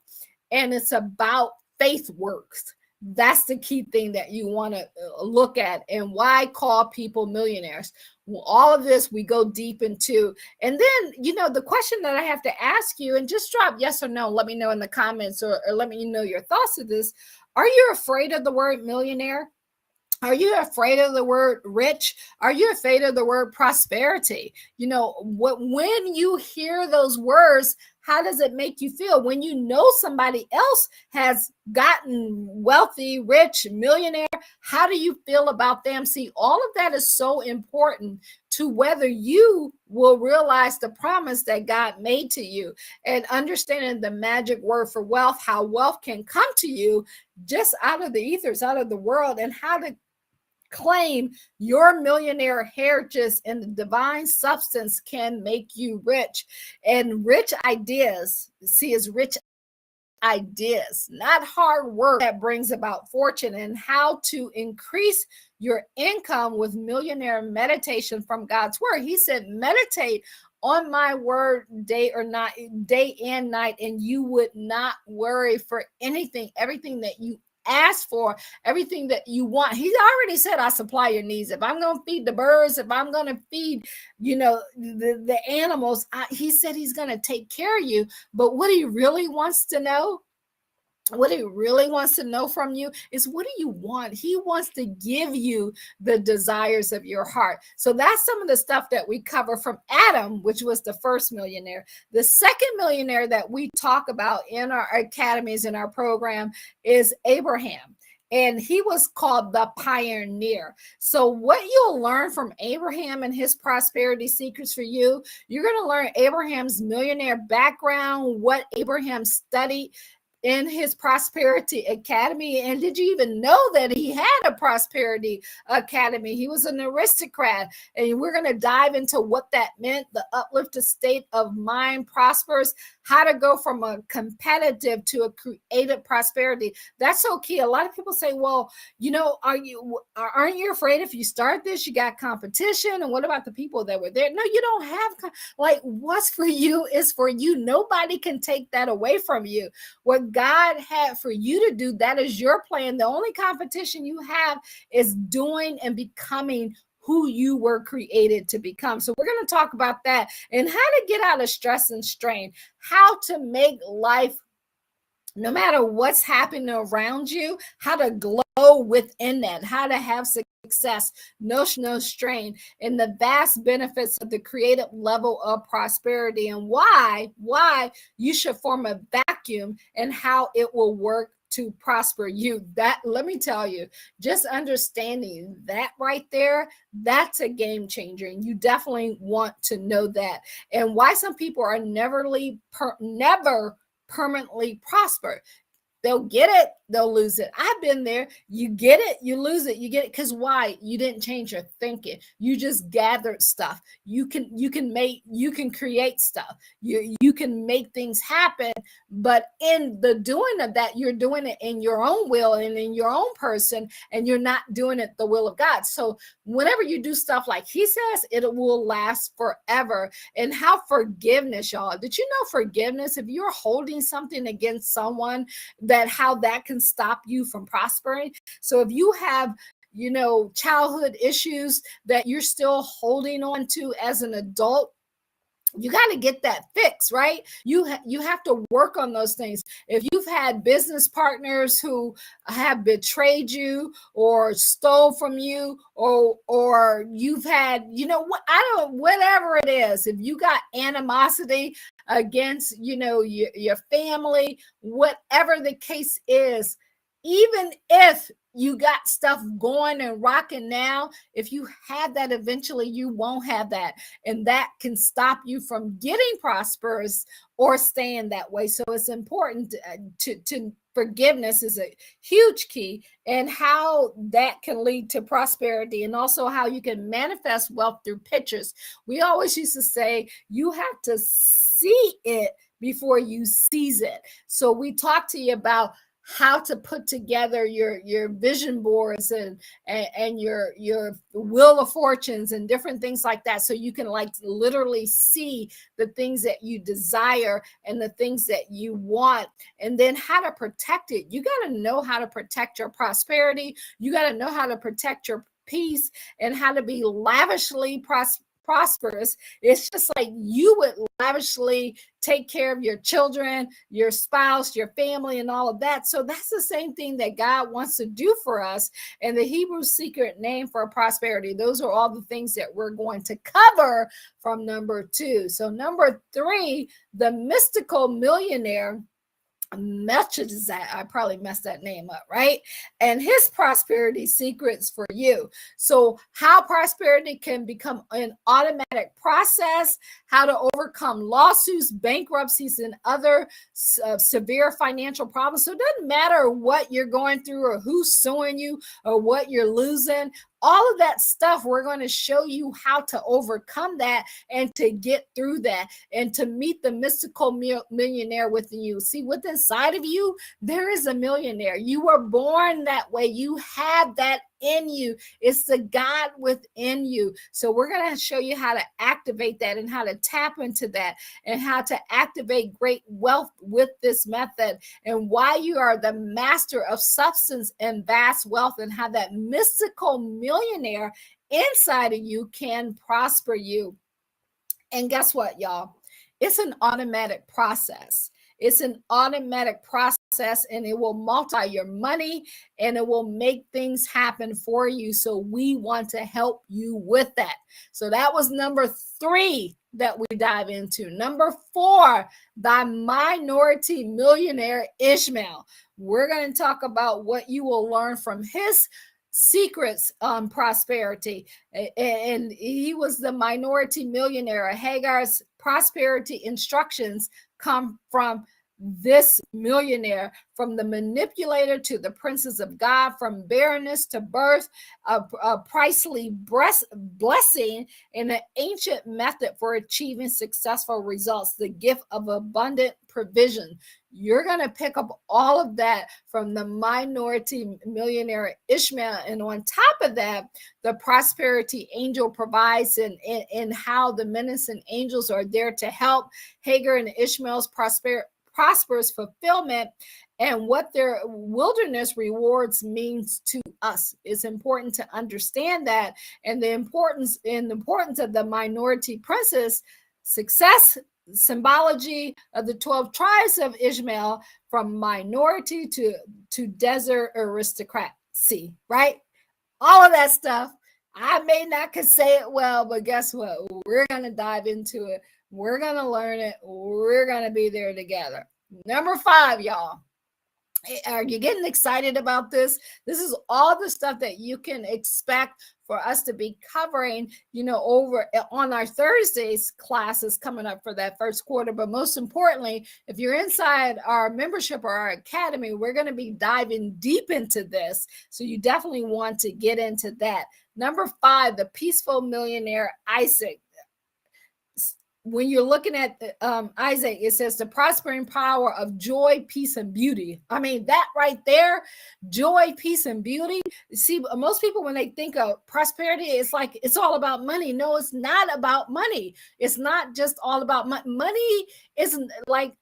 Speaker 1: and it's about faith works. That's the key thing that you want to look at. And why call people millionaires? Well, all of this we go deep into. And then, the question that I have to ask you, and just drop yes or no, let me know in the comments, or let me know your thoughts of this. Are you afraid of the word millionaire? Are you afraid of the word rich? Are you afraid of the word prosperity? When you hear those words, how does it make you feel? When you know somebody else has gotten wealthy, rich, millionaire, how do you feel about them? See, all of that is so important to whether you will realize the promise that God made to you, and understanding the magic word for wealth, how wealth can come to you just out of the ethers, out of the world, and how to claim your millionaire heritage and the divine substance can make you rich. And rich ideas, see, is rich ideas, not hard work, that brings about fortune, and how to increase your income with millionaire meditation from God's word. He said, meditate on my word day or night, day and night, and you would not worry for anything. Everything that you ask for, everything that you want, He already said, I supply your needs. If I'm going to feed the birds, if I'm going to feed, the animals, He said He's going to take care of you. But what He really wants to know, what He really wants to know from you is, what do you want? He wants to give you the desires of your heart. So that's some of the stuff that we cover from Adam, which was the first millionaire. The second millionaire that we talk about in our academies, in our program, is Abraham. And he was called the pioneer. So what you'll learn from Abraham and his prosperity secrets for you, you're going to learn Abraham's millionaire background, what Abraham studied in his prosperity academy. And did you even know that he had a prosperity academy? He was an aristocrat, and we're going to dive into what that meant, the uplifted state of mind prospers, how to go from a competitive to a creative prosperity. That's so key. A lot of people say, well, aren't you afraid if you start this, you got competition? And what about the people that were there? No, you don't have, what's for you is for you. Nobody can take that away from you. What God had for you to do, that is your plan. The only competition you have is doing and becoming who you were created to become. So we're going to talk about that, and how to get out of stress and strain, how to make life, no matter what's happening around you, how to glow within that, how to have success, no strain, and the vast benefits of the creative level of prosperity, and why you should form a vacuum, and how it will work to prosper you. That, let me tell you, just understanding that right there, that's a game changer. And you definitely want to know that, and why some people are never permanently prosper. They'll get it, they'll lose it. I've been there. You get it, you lose it. You get it because why? You didn't change your thinking. You just gathered stuff. You can create stuff. You can make things happen, but in the doing of that, you're doing it in your own will and in your own person, and you're not doing it the will of God. So whenever you do stuff like He says, it will last forever. And how forgiveness, y'all. Did you know forgiveness, if you're holding something against someone, that how that can stop you from prospering? So if you have childhood issues that you're still holding on to as an adult, you got to get that fixed, right? You have to work on those things. If you've had business partners who have betrayed you or stole from you, or you've had, whatever it is, if you got animosity against, your family, whatever the case is, even if you got stuff going and rocking now, if you have that, eventually you won't have that. And that can stop you from getting prosperous or staying that way. So it's important to forgiveness is a huge key, and how that can lead to prosperity, and also how you can manifest wealth through pictures. We always used to say you have to see it before you seize it. So we talked to you about how to put together your vision boards and your wheel of fortunes and different things like that, so you can literally see the things that you desire and the things that you want, and then how to protect it. You got to know how to protect your prosperity. You got to know how to protect your peace, and how to be lavishly prosperous. It's just like you would lavishly take care of your children, your spouse, your family, and all of that. So that's the same thing that God wants to do for us. And the Hebrew secret name for prosperity, those are all the things that we're going to cover from number 2. So number 3, the mystical millionaire Melchizedek, I probably messed that name up, right? And his prosperity secrets for you. So, how prosperity can become an automatic process, how to overcome lawsuits, bankruptcies, and other severe financial problems. So, it doesn't matter what you're going through or who's suing you or what you're losing. All of that stuff, we're going to show you how to overcome that and to get through that and to meet the mystical millionaire within you. See, within inside of you, there is a millionaire. You were born that way. You have that in you. It's the God within you. So we're going to show you how to activate that and how to tap into that and how to activate great wealth with this method and why you are the master of substance and vast wealth and how that mystical millionaire inside of you can prosper you. And guess what, y'all? It's an automatic process. It's an automatic process and it will multiply your money and it will make things happen for you. So we want to help you with that. So that was number 3 that we dive into. Number 4, the minority millionaire Ishmael. We're going to talk about what you will learn from his secrets on prosperity. And he was the minority millionaire. Hagar's prosperity instructions come from this millionaire, from the manipulator to the princess of God, from barrenness to birth, a pricely blessing in an ancient method for achieving successful results, the gift of abundant provision. You're going to pick up all of that from the minority millionaire Ishmael. And on top of that, the prosperity angel provides in how the menacing angels are there to help Hagar and Ishmael's prosperous fulfillment and what their wilderness rewards means to us. It's important to understand that and the importance of the minority princess success symbology of the 12 tribes of Ishmael from minority to desert aristocracy, right? All of that stuff. I may not can say it well, but guess what? We're going to dive into it. We're going to learn it. We're going to be there together. Number 5, y'all. Are you getting excited about this? This is all the stuff that you can expect for us to be covering, over on our Thursdays classes coming up for that first quarter. But most importantly, if you're inside our membership or our academy, we're going to be diving deep into this. So you definitely want to get into that. Number 5, the peaceful millionaire Isaac. When you're looking at Isaac, it says the prospering power of joy, peace, and beauty. I mean, that right there, joy, peace, and beauty. See, most people, when they think of prosperity, it's like it's all about money. No, it's not about money. It's not just all about money. Money isn't like,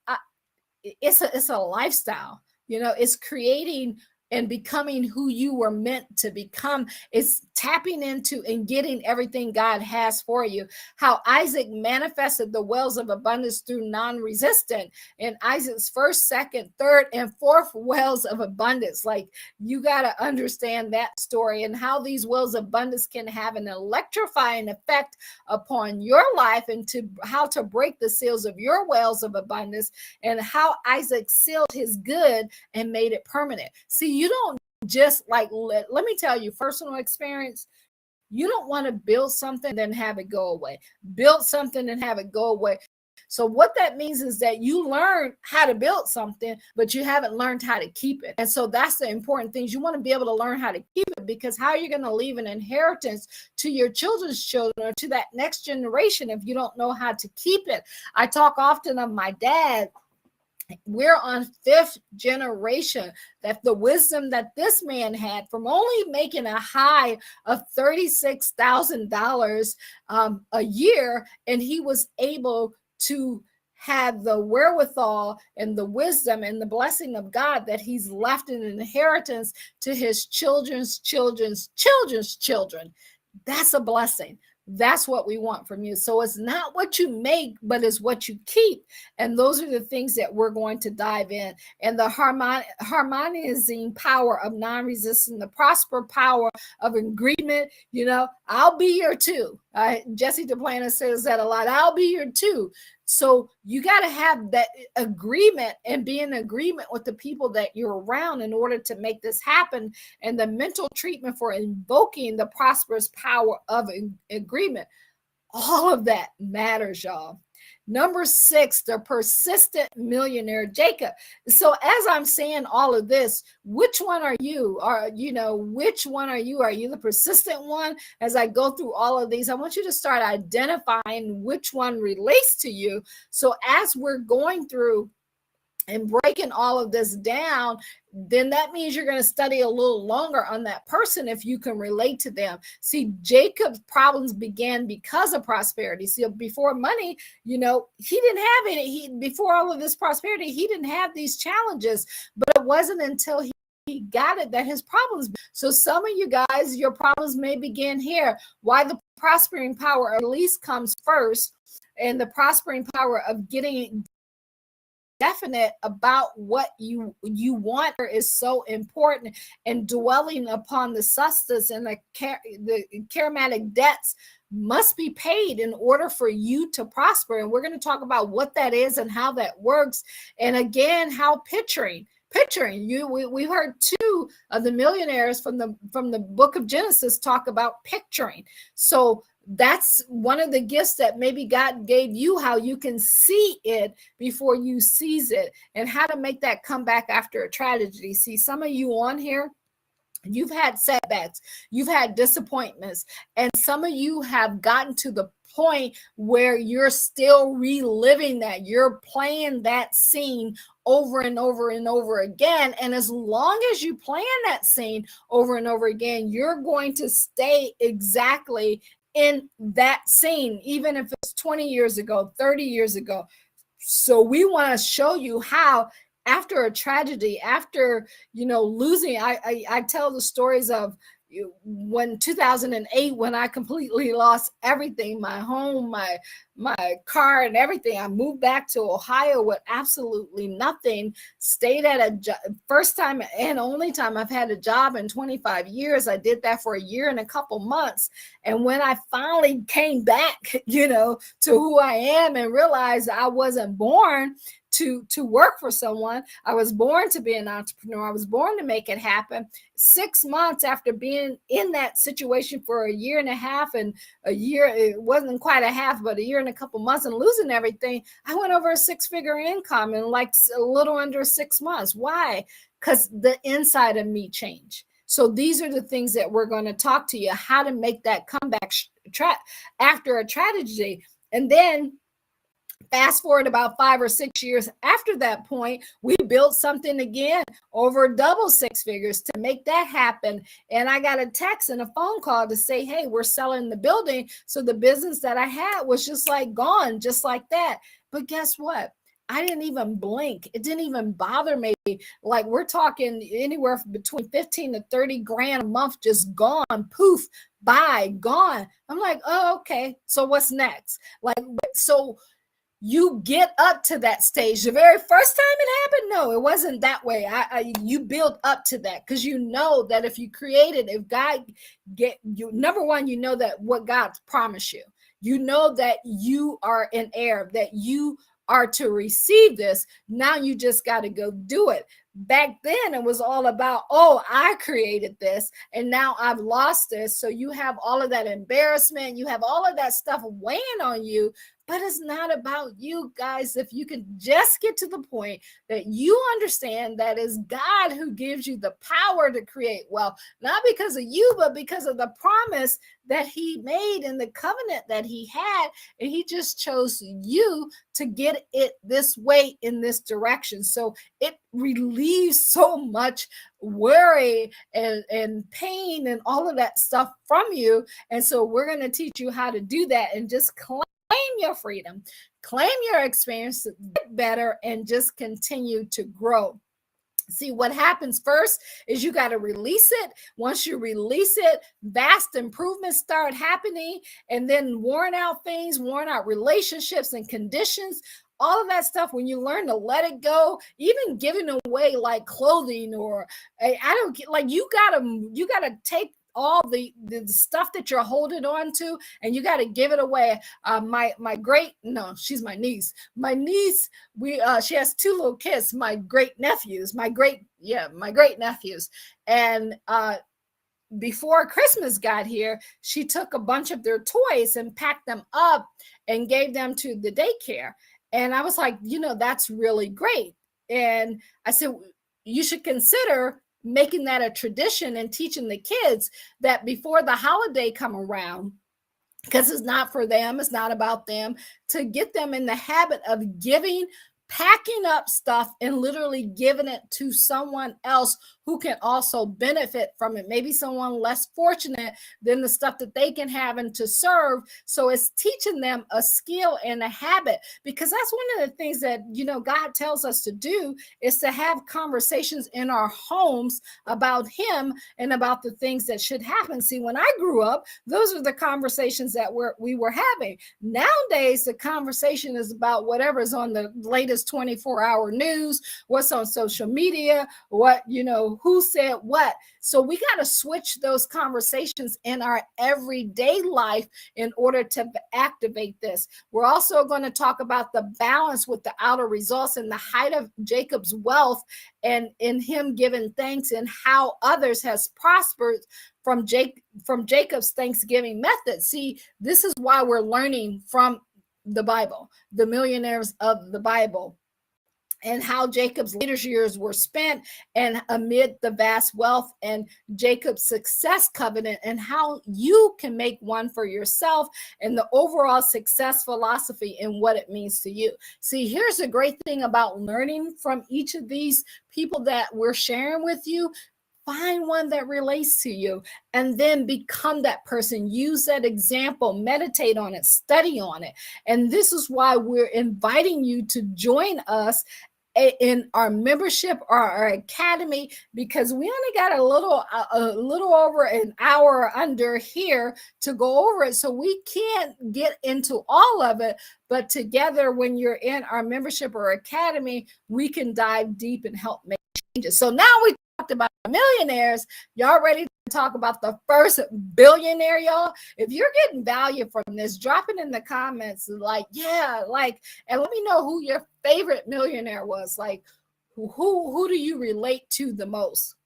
Speaker 1: it's a lifestyle. It's creating and becoming who you were meant to become. It's tapping into and getting everything God has for you. How Isaac manifested the wells of abundance through non-resistant, and Isaac's first, second, third, and fourth wells of abundance. Like, you got to understand that story and how these wells of abundance can have an electrifying effect upon your life, and to how to break the seals of your wells of abundance, and how Isaac sealed his good and made it permanent. See, you don't just let me tell you, personal experience. You don't want to build something and then have it go away. Build something and have it go away. So what that means is that you learn how to build something, but you haven't learned how to keep it. And so that's the important things. You want to be able to learn how to keep it, because how are you going to leave an inheritance to your children's children or to that next generation if you don't know how to keep it? I talk often of my dad. We're on 5th generation, that the wisdom that this man had from only making a high of $36,000 a year, and he was able to have the wherewithal and the wisdom and the blessing of God that he's left in an inheritance to his children's children's children's children. That's a blessing. That's what we want from you. So it's not what you make, but it's what you keep. And those are the things that we're going to dive in. And the harmonizing power of non-resistant, the prosper power of agreement. I'll be your 2. Jesse DePlana says that a lot. I'll be your 2. So you got to have that agreement and be in agreement with the people that you're around in order to make this happen. And the mental treatment for invoking the prosperous power of agreement, all of that matters, y'all. Number 6, the persistent millionaire, Jacob. So as I'm saying all of this, which one are you? Which one are you? Are you the persistent one? As I go through all of these, I want you to start identifying which one relates to you. So as we're going through and breaking all of this down, then that means you're going to study a little longer on that person if you can relate to them. See, Jacob's problems began because of prosperity. See, before money, he didn't have any. Before all of this prosperity, he didn't have these challenges. But it wasn't until he got it that his problems. So some of you guys, your problems may begin here. Why the prospering power at least comes first, and the prospering power of getting definite about what you want is so important, and dwelling upon the sustenance and the charismatic debts must be paid in order for you to prosper. And we're going to talk about what that is and how that works, and again how picturing we heard 2 of the millionaires from the book of Genesis talk about picturing. So that's one of the gifts that maybe God gave you, how you can see it before you seize it, and how to make that come back after a tragedy. See, some of you on here, you've had setbacks, you've had disappointments, and some of you have gotten to the point where you're still reliving that. You're playing that scene over and over and over again. And as long as you plan that scene over and over again, you're going to stay exactly in that scene, even if it's 20 years ago, 30 years ago. So we want to show you how after a tragedy, after losing, I tell the stories of when 2008, when I completely lost everything, my home, my car and everything. I moved back to Ohio with absolutely nothing, stayed at a first time and only time I've had a job in 25 years. I did that for a year and a couple months. And when I finally came back, to who I am and realized I wasn't born to work for someone. I was born to be an entrepreneur. I was born to make it happen. 6 months after being in that situation for a year and a half, and a year, it wasn't quite a half, but a year and a couple months, and losing everything, I went over a 6-figure income in like a little under 6 months. Why? Because the inside of me changed. So these are the things that we're going to talk to you, how to make that comeback after a tragedy. And then fast forward about 5 or 6 years after that point, we built something again over double 6 figures to make that happen. And I got a text and a phone call to say, hey, we're selling the building. So the business that I had was just like gone, just like that. But guess what? I didn't even blink. It didn't even bother me. Like, we're talking anywhere between 15 to 30 grand a month, just gone, poof, bye, gone. I'm like, oh, okay. So what's next? Like, so you get up to that stage. The very first time it happened, no, it wasn't that way. You build up to that because you know that if you create it, if God get you, number one, you know that what God promised you. You know that you are an heir, that you are to receive this. Now you just got to go do it. Back then, it was all about, oh, I created this and now I've lost this. So you have all of that embarrassment. You have all of that stuff weighing on you. But it's not about you, guys. If you can just get to the point that you understand that it's God who gives you the power to create wealth, not because of you, but because of the promise that he made and the covenant that he had. And he just chose you to get it this way in this direction. So it relieves so much worry and pain and all of that stuff from you. And so we're going to teach you how to do that and just claim your freedom, claim your experience, get better, and just continue to grow. See, what happens first is you got to release it. Once you release it, vast improvements start happening, and then worn out things, worn out relationships and conditions, all of that stuff, when you learn to let it go, even giving away like clothing or I don't get, like, you gotta take all the stuff that you're holding on to, and you got to give it away. She's my niece. My niece, she has two little kids, my great nephews, my great nephews. And before Christmas got here, she took a bunch of their toys and packed them up and gave them to the daycare. And I was like, that's really great. And I said, you should consider making that a tradition and teaching the kids that before the holiday come around, because it's not for them, it's not about them, to get them in the habit of packing up stuff and literally giving it to someone else who can also benefit from it. Maybe someone less fortunate than the stuff that they can have and to serve. So it's teaching them a skill and a habit, because that's one of the things that, God tells us to do, is to have conversations in our homes about him and about the things that should happen. See, when I grew up, those are the conversations that we were having. Nowadays, the conversation is about whatever's on the latest 24-hour news, what's on social media, what, who said what. So we got to switch those conversations in our everyday life in order to activate this. We're also going to talk about the balance with the outer results and the height of Jacob's wealth, and in him giving thanks, and how others has prospered from Jacob's Thanksgiving method. See, this is why we're learning from the Bible, the millionaires of the Bible, and how Jacob's later years were spent, and amid the vast wealth, and Jacob's success covenant, and how you can make one for yourself, and the overall success philosophy and what it means to you. See, here's the great thing about learning from each of these people that we're sharing with you. Find one that relates to you, and then become that person. Use that example, meditate on it, study on it. And this is why we're inviting you to join us in our membership or our academy, because we only got a little over an hour under here to go over it. So we can't get into all of it, but together, when you're in our membership or academy, we can dive deep and help make changes. So now we talked about millionaires. Y'all ready to talk about the first billionaire, y'all? If you're getting value from this, drop it in the comments, and let me know who your favorite millionaire was. Like, who do you relate to the most?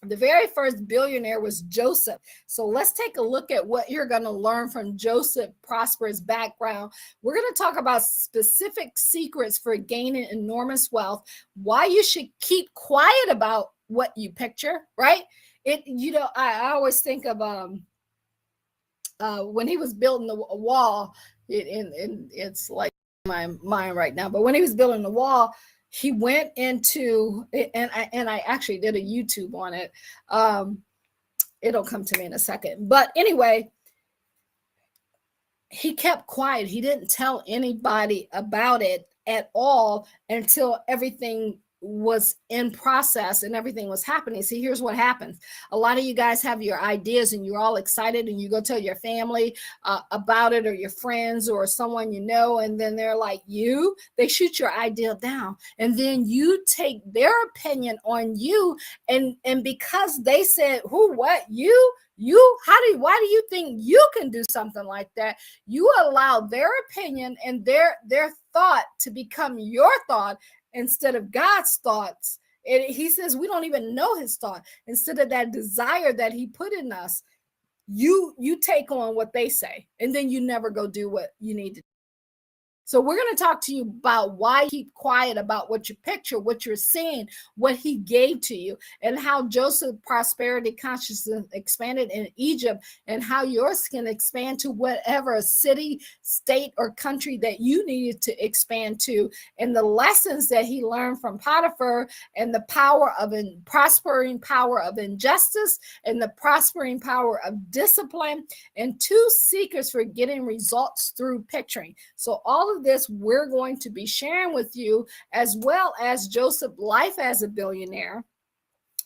Speaker 1: The very first billionaire was Joseph. So let's take a look at what you're going to learn from Joseph Prosper's background. We're going to talk about specific secrets for gaining enormous wealth, why you should keep quiet about what you picture, right? I always think of when he was building the wall, it's like my mind right now, but when he was building the wall, he went into, and I actually did a YouTube on it. It'll come to me in a second. But anyway, he kept quiet. He didn't tell anybody about it at all until everything was in process and everything was happening. See, here's what happens. A lot of you guys have your ideas and you're all excited, and you go tell your family about it, or your friends or someone you know, and then they're like, they shoot your idea down, and then you take their opinion on you, and because they said, why do you think you can do something like that? You allow their opinion and their thought to become your thought instead of God's thoughts. And he says we don't even know his thought. Instead of that desire that he put in us, you take on what they say, and then you never go do what you need to do. So we're going to talk to you about why keep quiet about what you picture, what you're seeing, what he gave to you, and how Joseph's prosperity consciousness expanded in Egypt, and how yours can expand to whatever city, state, or country that you needed to expand to, and the lessons that he learned from Potiphar, and the prospering power of injustice, and the prospering power of discipline, and 2 secrets for getting results through picturing. So all of this we're going to be sharing with you, as well as Joseph's life as a billionaire,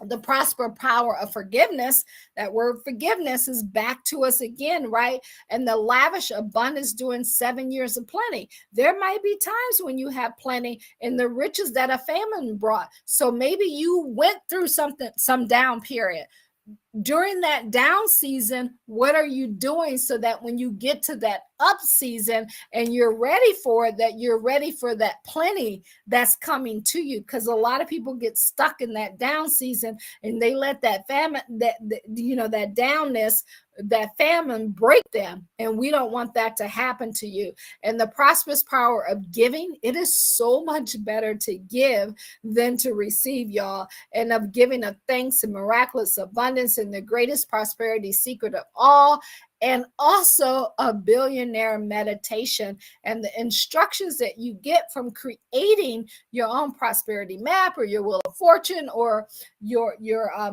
Speaker 1: the prosper power of forgiveness. That word forgiveness is back to us again, right? And the lavish abundance during 7 years of plenty. There might be times when you have plenty and the riches that a famine brought. So maybe you went through some down period. during that down season, what are you doing so that when you get to that up season and you're ready for it, that you're ready for that plenty that's coming to you? Because a lot of people get stuck in that down season and they let that famine, that downness, that famine break them. And we don't want that to happen to you. And the prosperous power of giving, it is so much better to give than to receive, y'all. And of giving of thanks and miraculous abundance and the greatest prosperity secret of all. And also a billionaire meditation and the instructions that you get from creating your own prosperity map or your wheel of fortune or your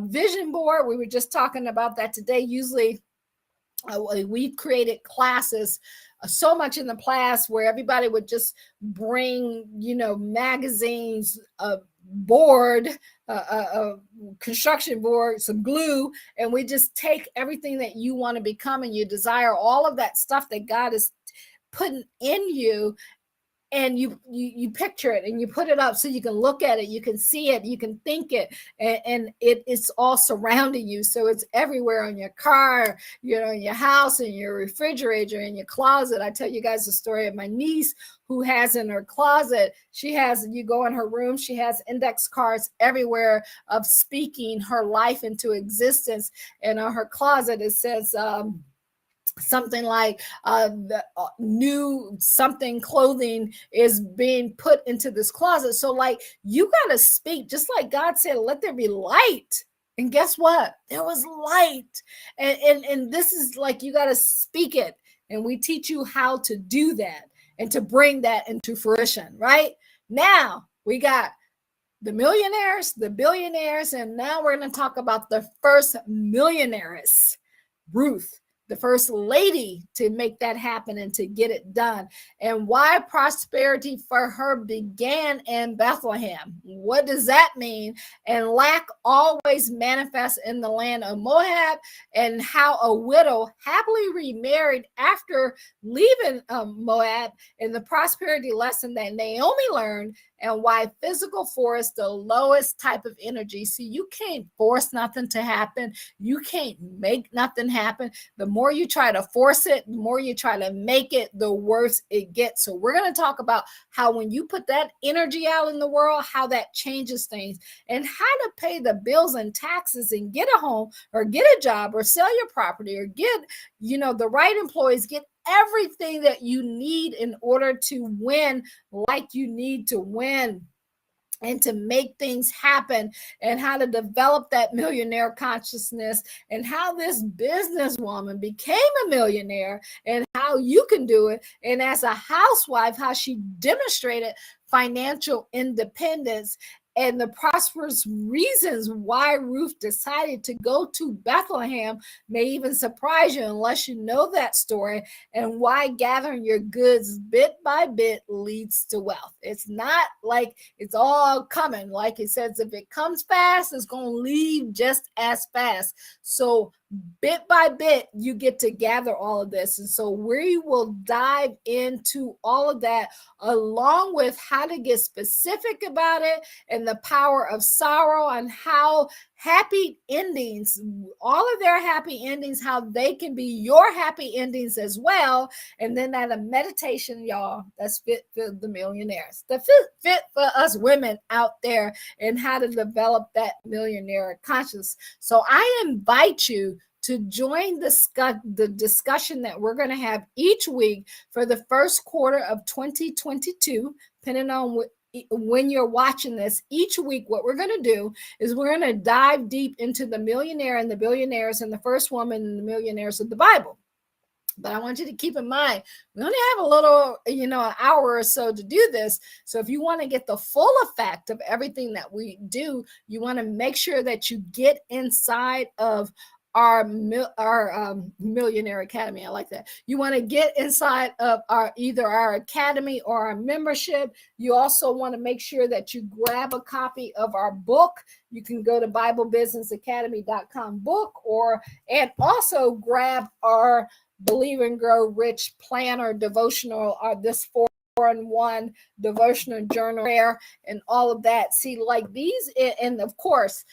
Speaker 1: vision board. We were just talking about that today. Usually we've created classes so much in the class where everybody would just bring, magazines, a board, a construction board, some glue, and we just take everything that you want to become and you desire, all of that stuff that God is putting in you, and you picture it and you put it up so you can look at it, you can see it, you can think it, and it's all surrounding you. So it's everywhere, on your car, in your house, in your refrigerator, in your closet. I tell you guys the story of my niece who has in her closet, you go in her room, she has index cards everywhere of speaking her life into existence. And on her closet it says something like the new something clothing is being put into this closet. So like, you got to speak, just like God said, let there be light. And guess what? There was light. And this is like, you got to speak it. And we teach you how to do that and to bring that into fruition. Right now, we got the millionaires, the billionaires, and now we're going to talk about the first millionaires, Ruth, the first lady, to make that happen and to get it done, and why prosperity for her began in Bethlehem. What does that mean? And lack always manifests in the land of Moab, and how a widow happily remarried after leaving Moab, and the prosperity lesson that Naomi learned, and why physical force, the lowest type of energy. See, you can't force nothing to happen. You can't make nothing happen. The more you try to force it, the more you try to make it, the worse it gets. So we're going to talk about how when you put that energy out in the world, how that changes things, and how to pay the bills and taxes and get a home or get a job or sell your property or get, the right employees, get everything that you need in order to win like you need to win and to make things happen, and how to develop that millionaire consciousness, and how this businesswoman became a millionaire, and how you can do it. And as a housewife, how she demonstrated financial independence, and the prosperous reasons why Ruth decided to go to Bethlehem may even surprise you unless you know that story, and why gathering your goods bit by bit leads to wealth. It's not like it's all coming. Like it says, if it comes fast, it's going to leave just as fast. So bit by bit, you get to gather all of this. And so we will dive into all of that, along with how to get specific about it, and the power of sorrow, and how happy endings, all of their happy endings, how they can be your happy endings as well. And then that a meditation, y'all, that's fit for the millionaires, that fit for us women out there, and how to develop that millionaire consciousness. So I invite you to join the discussion that we're going to have each week for the first quarter of 2022, depending on when you're watching this. Each week, what we're going to do is we're going to dive deep into the millionaire and the billionaires and the first woman and the millionaires of the Bible. But I want you to keep in mind, we only have a little, an hour or so to do this. So if you want to get the full effect of everything that we do, you want to make sure that you get inside of our Millionaire Academy. I like that. You want to get inside of either our academy or our membership. You also want to make sure that you grab a copy of our book. You can go to BibleBusinessAcademy.com book, and also grab our Believe and Grow Rich planner devotional, or this 4-in-1 devotional journal prayer, and all of that. See, like these, and of course,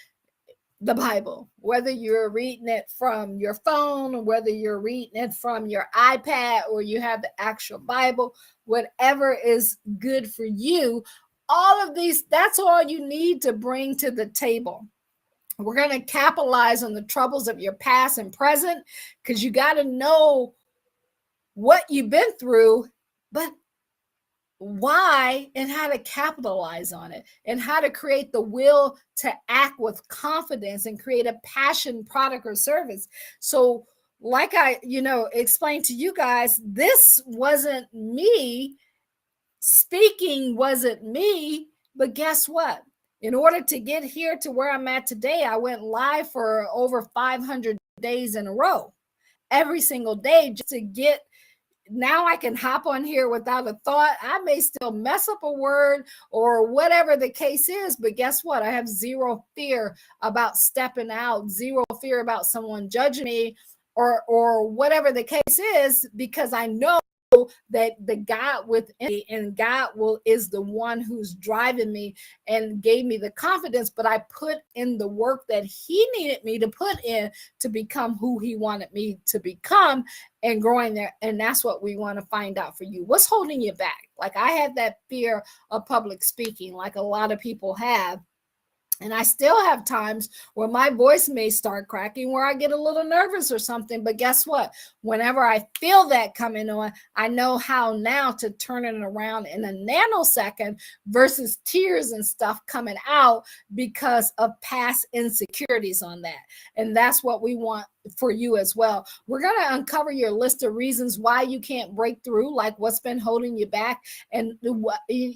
Speaker 1: the Bible, whether you're reading it from your phone, or whether you're reading it from your iPad, or you have the actual Bible, whatever is good for you. All of these, that's all you need to bring to the table. We're going to capitalize on the troubles of your past and present, because you got to know what you've been through, but why, and how to capitalize on it, and how to create the will to act with confidence and create a passion product or service. So like I explained to you guys, this wasn't me speaking, wasn't me, but guess what? In order to get here to where I'm at today, I went live for over 500 days in a row, every single day, just to get. Now I can hop on here without a thought. I may still mess up a word or whatever the case is, but guess what? I have zero fear about stepping out, zero fear about someone judging me, or whatever the case is, because I know that the God within me, and God is the one who's driving me and gave me the confidence, but I put in the work that he needed me to put in to become who he wanted me to become, and growing there. And that's what we want to find out for you. What's holding you back? Like I had that fear of public speaking, like a lot of people have. And I still have times where my voice may start cracking, where I get a little nervous or something. But guess what? Whenever I feel that coming on, I know how now to turn it around in a nanosecond versus tears and stuff coming out because of past insecurities on that. And that's what we want for you as well. We're going to uncover your list of reasons why you can't break through, like what's been holding you back, and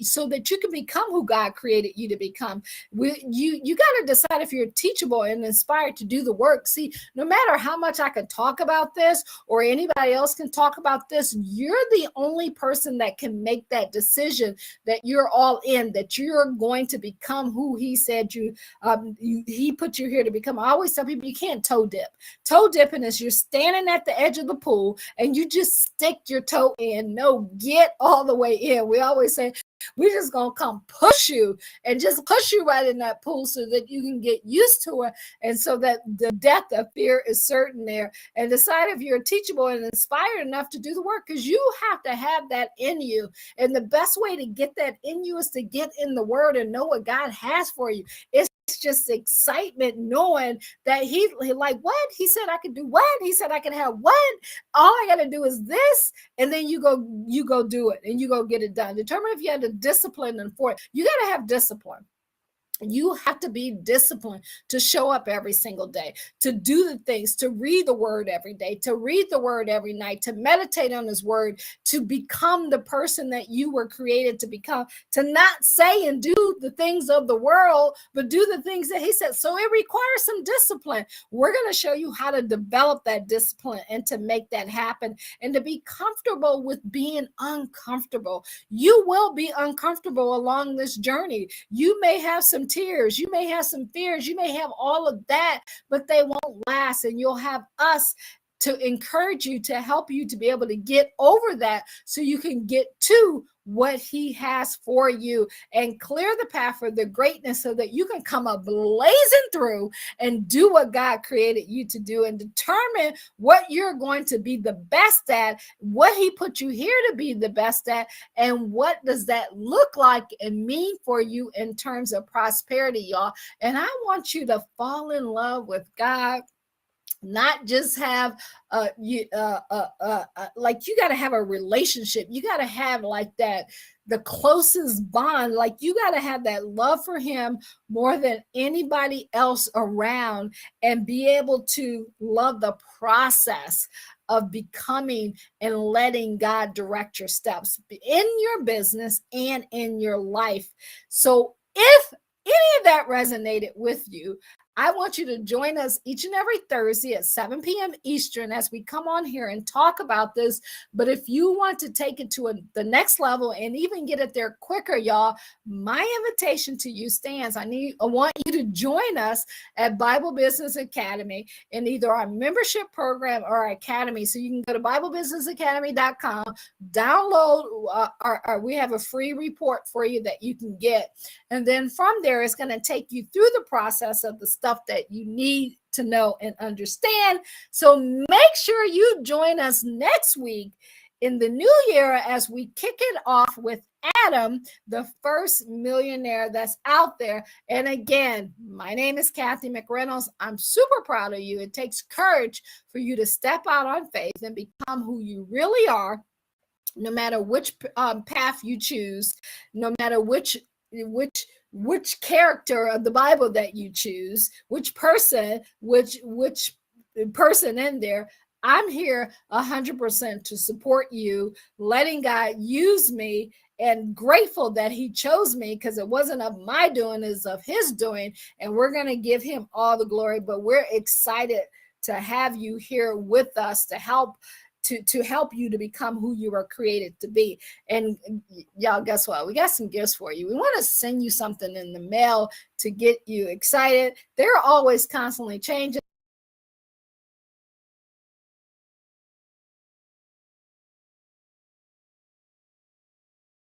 Speaker 1: so that you can become who God created you to become. You got to decide if you're teachable and inspired to do the work. See, no matter how much I could talk about this or anybody else can talk about this, you're the only person that can make that decision, that you're all in, that you're going to become who he said he put you here to become. I always tell people, you can't toe dip. Toe dipping is you're standing at the edge of the pool and you just stick your toe in. No, get all the way in. We always say, we're just going to come push you and just push you right in that pool so that you can get used to it. And so that the death of fear is certain there. And decide if you're teachable and inspired enough to do the work, because you have to have that in you. And the best way to get that in you is to get in the word and know what God has for you. It's just excitement knowing that he like, what? He said I could do what? He said I could have what? All I got to do is this. And then you go do it and you go get it done. Determine if you have the discipline and for it. You got to have discipline. You have to be disciplined to show up every single day, to do the things, to read the word every day, to read the word every night, to meditate on his word, to become the person that you were created to become, to not say and do the things of the world, but do the things that he said. So it requires some discipline. We're going to show you how to develop that discipline and to make that happen, and to be comfortable with being uncomfortable. You will be uncomfortable along this journey. You may have some tears, you may have some fears, you may have all of that, but they won't last. And you'll have us to encourage you, to help you to be able to get over that, so you can get to what he has for you and clear the path for the greatness, so that you can come up blazing through and do what God created you to do, and determine what you're going to be the best at, what he put you here to be the best at, and what does that look like and mean for you in terms of prosperity, y'all. And I want you to fall in love with God. Not just have like you got to have a relationship. You got to have like that, the closest bond. Like you got to have that love for him more than anybody else around, and be able to love the process of becoming and letting God direct your steps in your business and in your life. So if any of that resonated with you, I want you to join us each and every Thursday at 7 p.m. Eastern as we come on here and talk about this. But if you want to take it to the next level and even get it there quicker, y'all, my invitation to you stands. I want you to join us at Bible Business Academy in either our membership program or our academy. So you can go to BibleBusinessAcademy.com, download we have a free report for you that you can get. And then from there, it's going to take you through the process of the study stuff that you need to know and understand. So make sure you join us next week in the new year as we kick it off with Adam, the first millionaire that's out there. And again, my name is Kathy McReynolds. I'm super proud of you. It takes courage for you to step out on faith and become who you really are, no matter which path you choose, no matter which character of the Bible that you choose, which person in there. I'm here 100% to support you, letting God use me, and grateful that he chose me, because it wasn't of my doing, it's of his doing, and we're going to give him all the glory. But we're excited to have you here with us to help you to become who you were created to be. And y'all, guess what? We got some gifts for you. We want to send you something in the mail to get you excited. They're always constantly changing.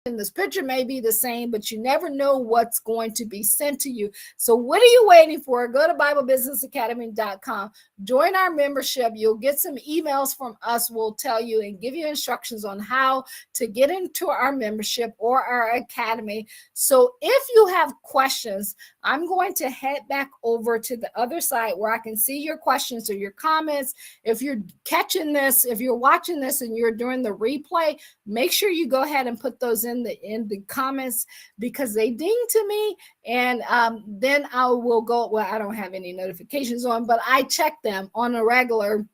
Speaker 1: And this picture may be the same, but you never know what's going to be sent to you. So what are you waiting for? Go to BibleBusinessAcademy.com. Join our membership. You'll get some emails from us. We'll tell you and give you instructions on how to get into our membership or our academy. So if you have questions, I'm going to head back over to the other side where I can see your questions or your comments. If you're catching this, if you're watching this and you're doing the replay, make sure you go ahead and put those in the comments, because they ding to me, and then I will go. Well, I don't have any notifications on, but I check them on a regular,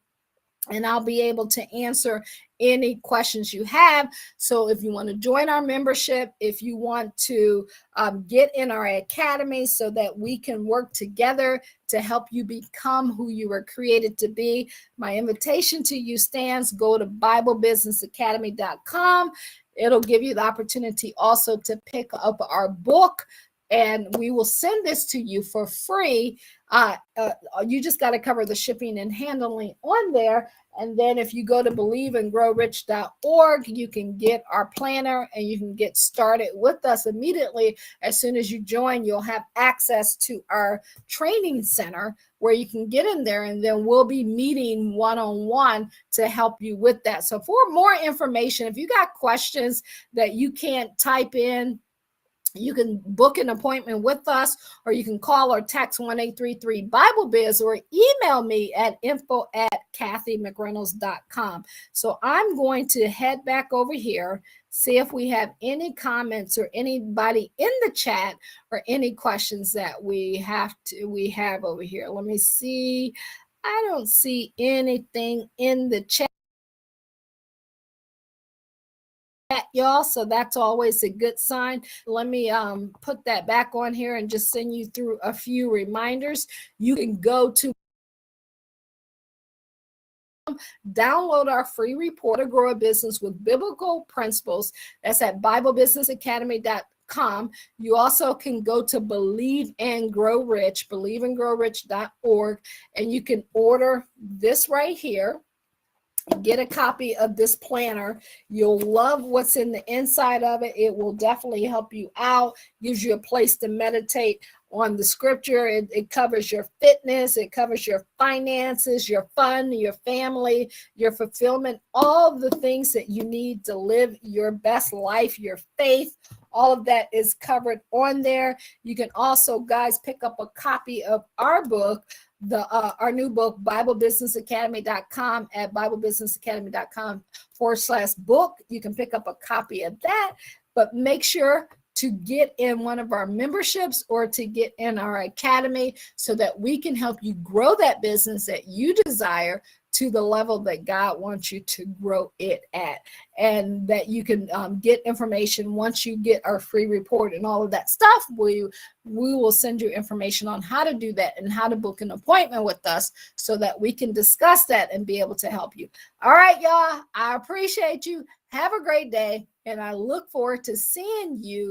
Speaker 1: and I'll be able to answer any questions you have. So if you want to join our membership, if you want to get in our academy so that we can work together to help you become who you were created to be, my invitation to you stands. Go to BibleBusinessAcademy.com. It'll give you the opportunity also to pick up our book, and we will send this to you for free. You just got to cover the shipping and handling on there. And then if you go to believeandgrowrich.org, you can get our planner and you can get started with us immediately. As soon as you join, you'll have access to our training center where you can get in there, and then we'll be meeting one-on-one to help you with that. So for more information, if you got questions that you can't type in, you can book an appointment with us, or you can call or text 1-833-BIBLE-BIZ, or email me at info@kathymcreynolds.com. So I'm going to head back over here, see if we have any comments or anybody in the chat or any questions that we have over here. Let me see. I don't see anything in the chat, y'all, so that's always a good sign. Let me put that back on here and just send you through a few reminders. You can go to download our free report to grow a business with biblical principles. That's at BibleBusinessAcademy.com. You also can go to Believe and Grow Rich, believeandgrowrich.org, and you can order this right here. Get a copy of this planner. You'll love what's in the inside of it. It will definitely help you out, gives you a place to meditate on the scripture. It covers your fitness, it covers your finances, your fun, your family, your fulfillment, all the things that you need to live your best life, your faith. All of that is covered on there. You can also, guys, pick up a copy of our book, our new book, BibleBusinessAcademy.com, at BibleBusinessAcademy.com/book. You can pick up a copy of that, but make sure to get in one of our memberships or to get in our academy so that we can help you grow that business that you desire to the level that God wants you to grow it at, and that you can get information once you get our free report and all of that stuff. We will send you information on how to do that and how to book an appointment with us so that we can discuss that and be able to help you. All right, y'all, I appreciate you. Have a great day, and I look forward to seeing you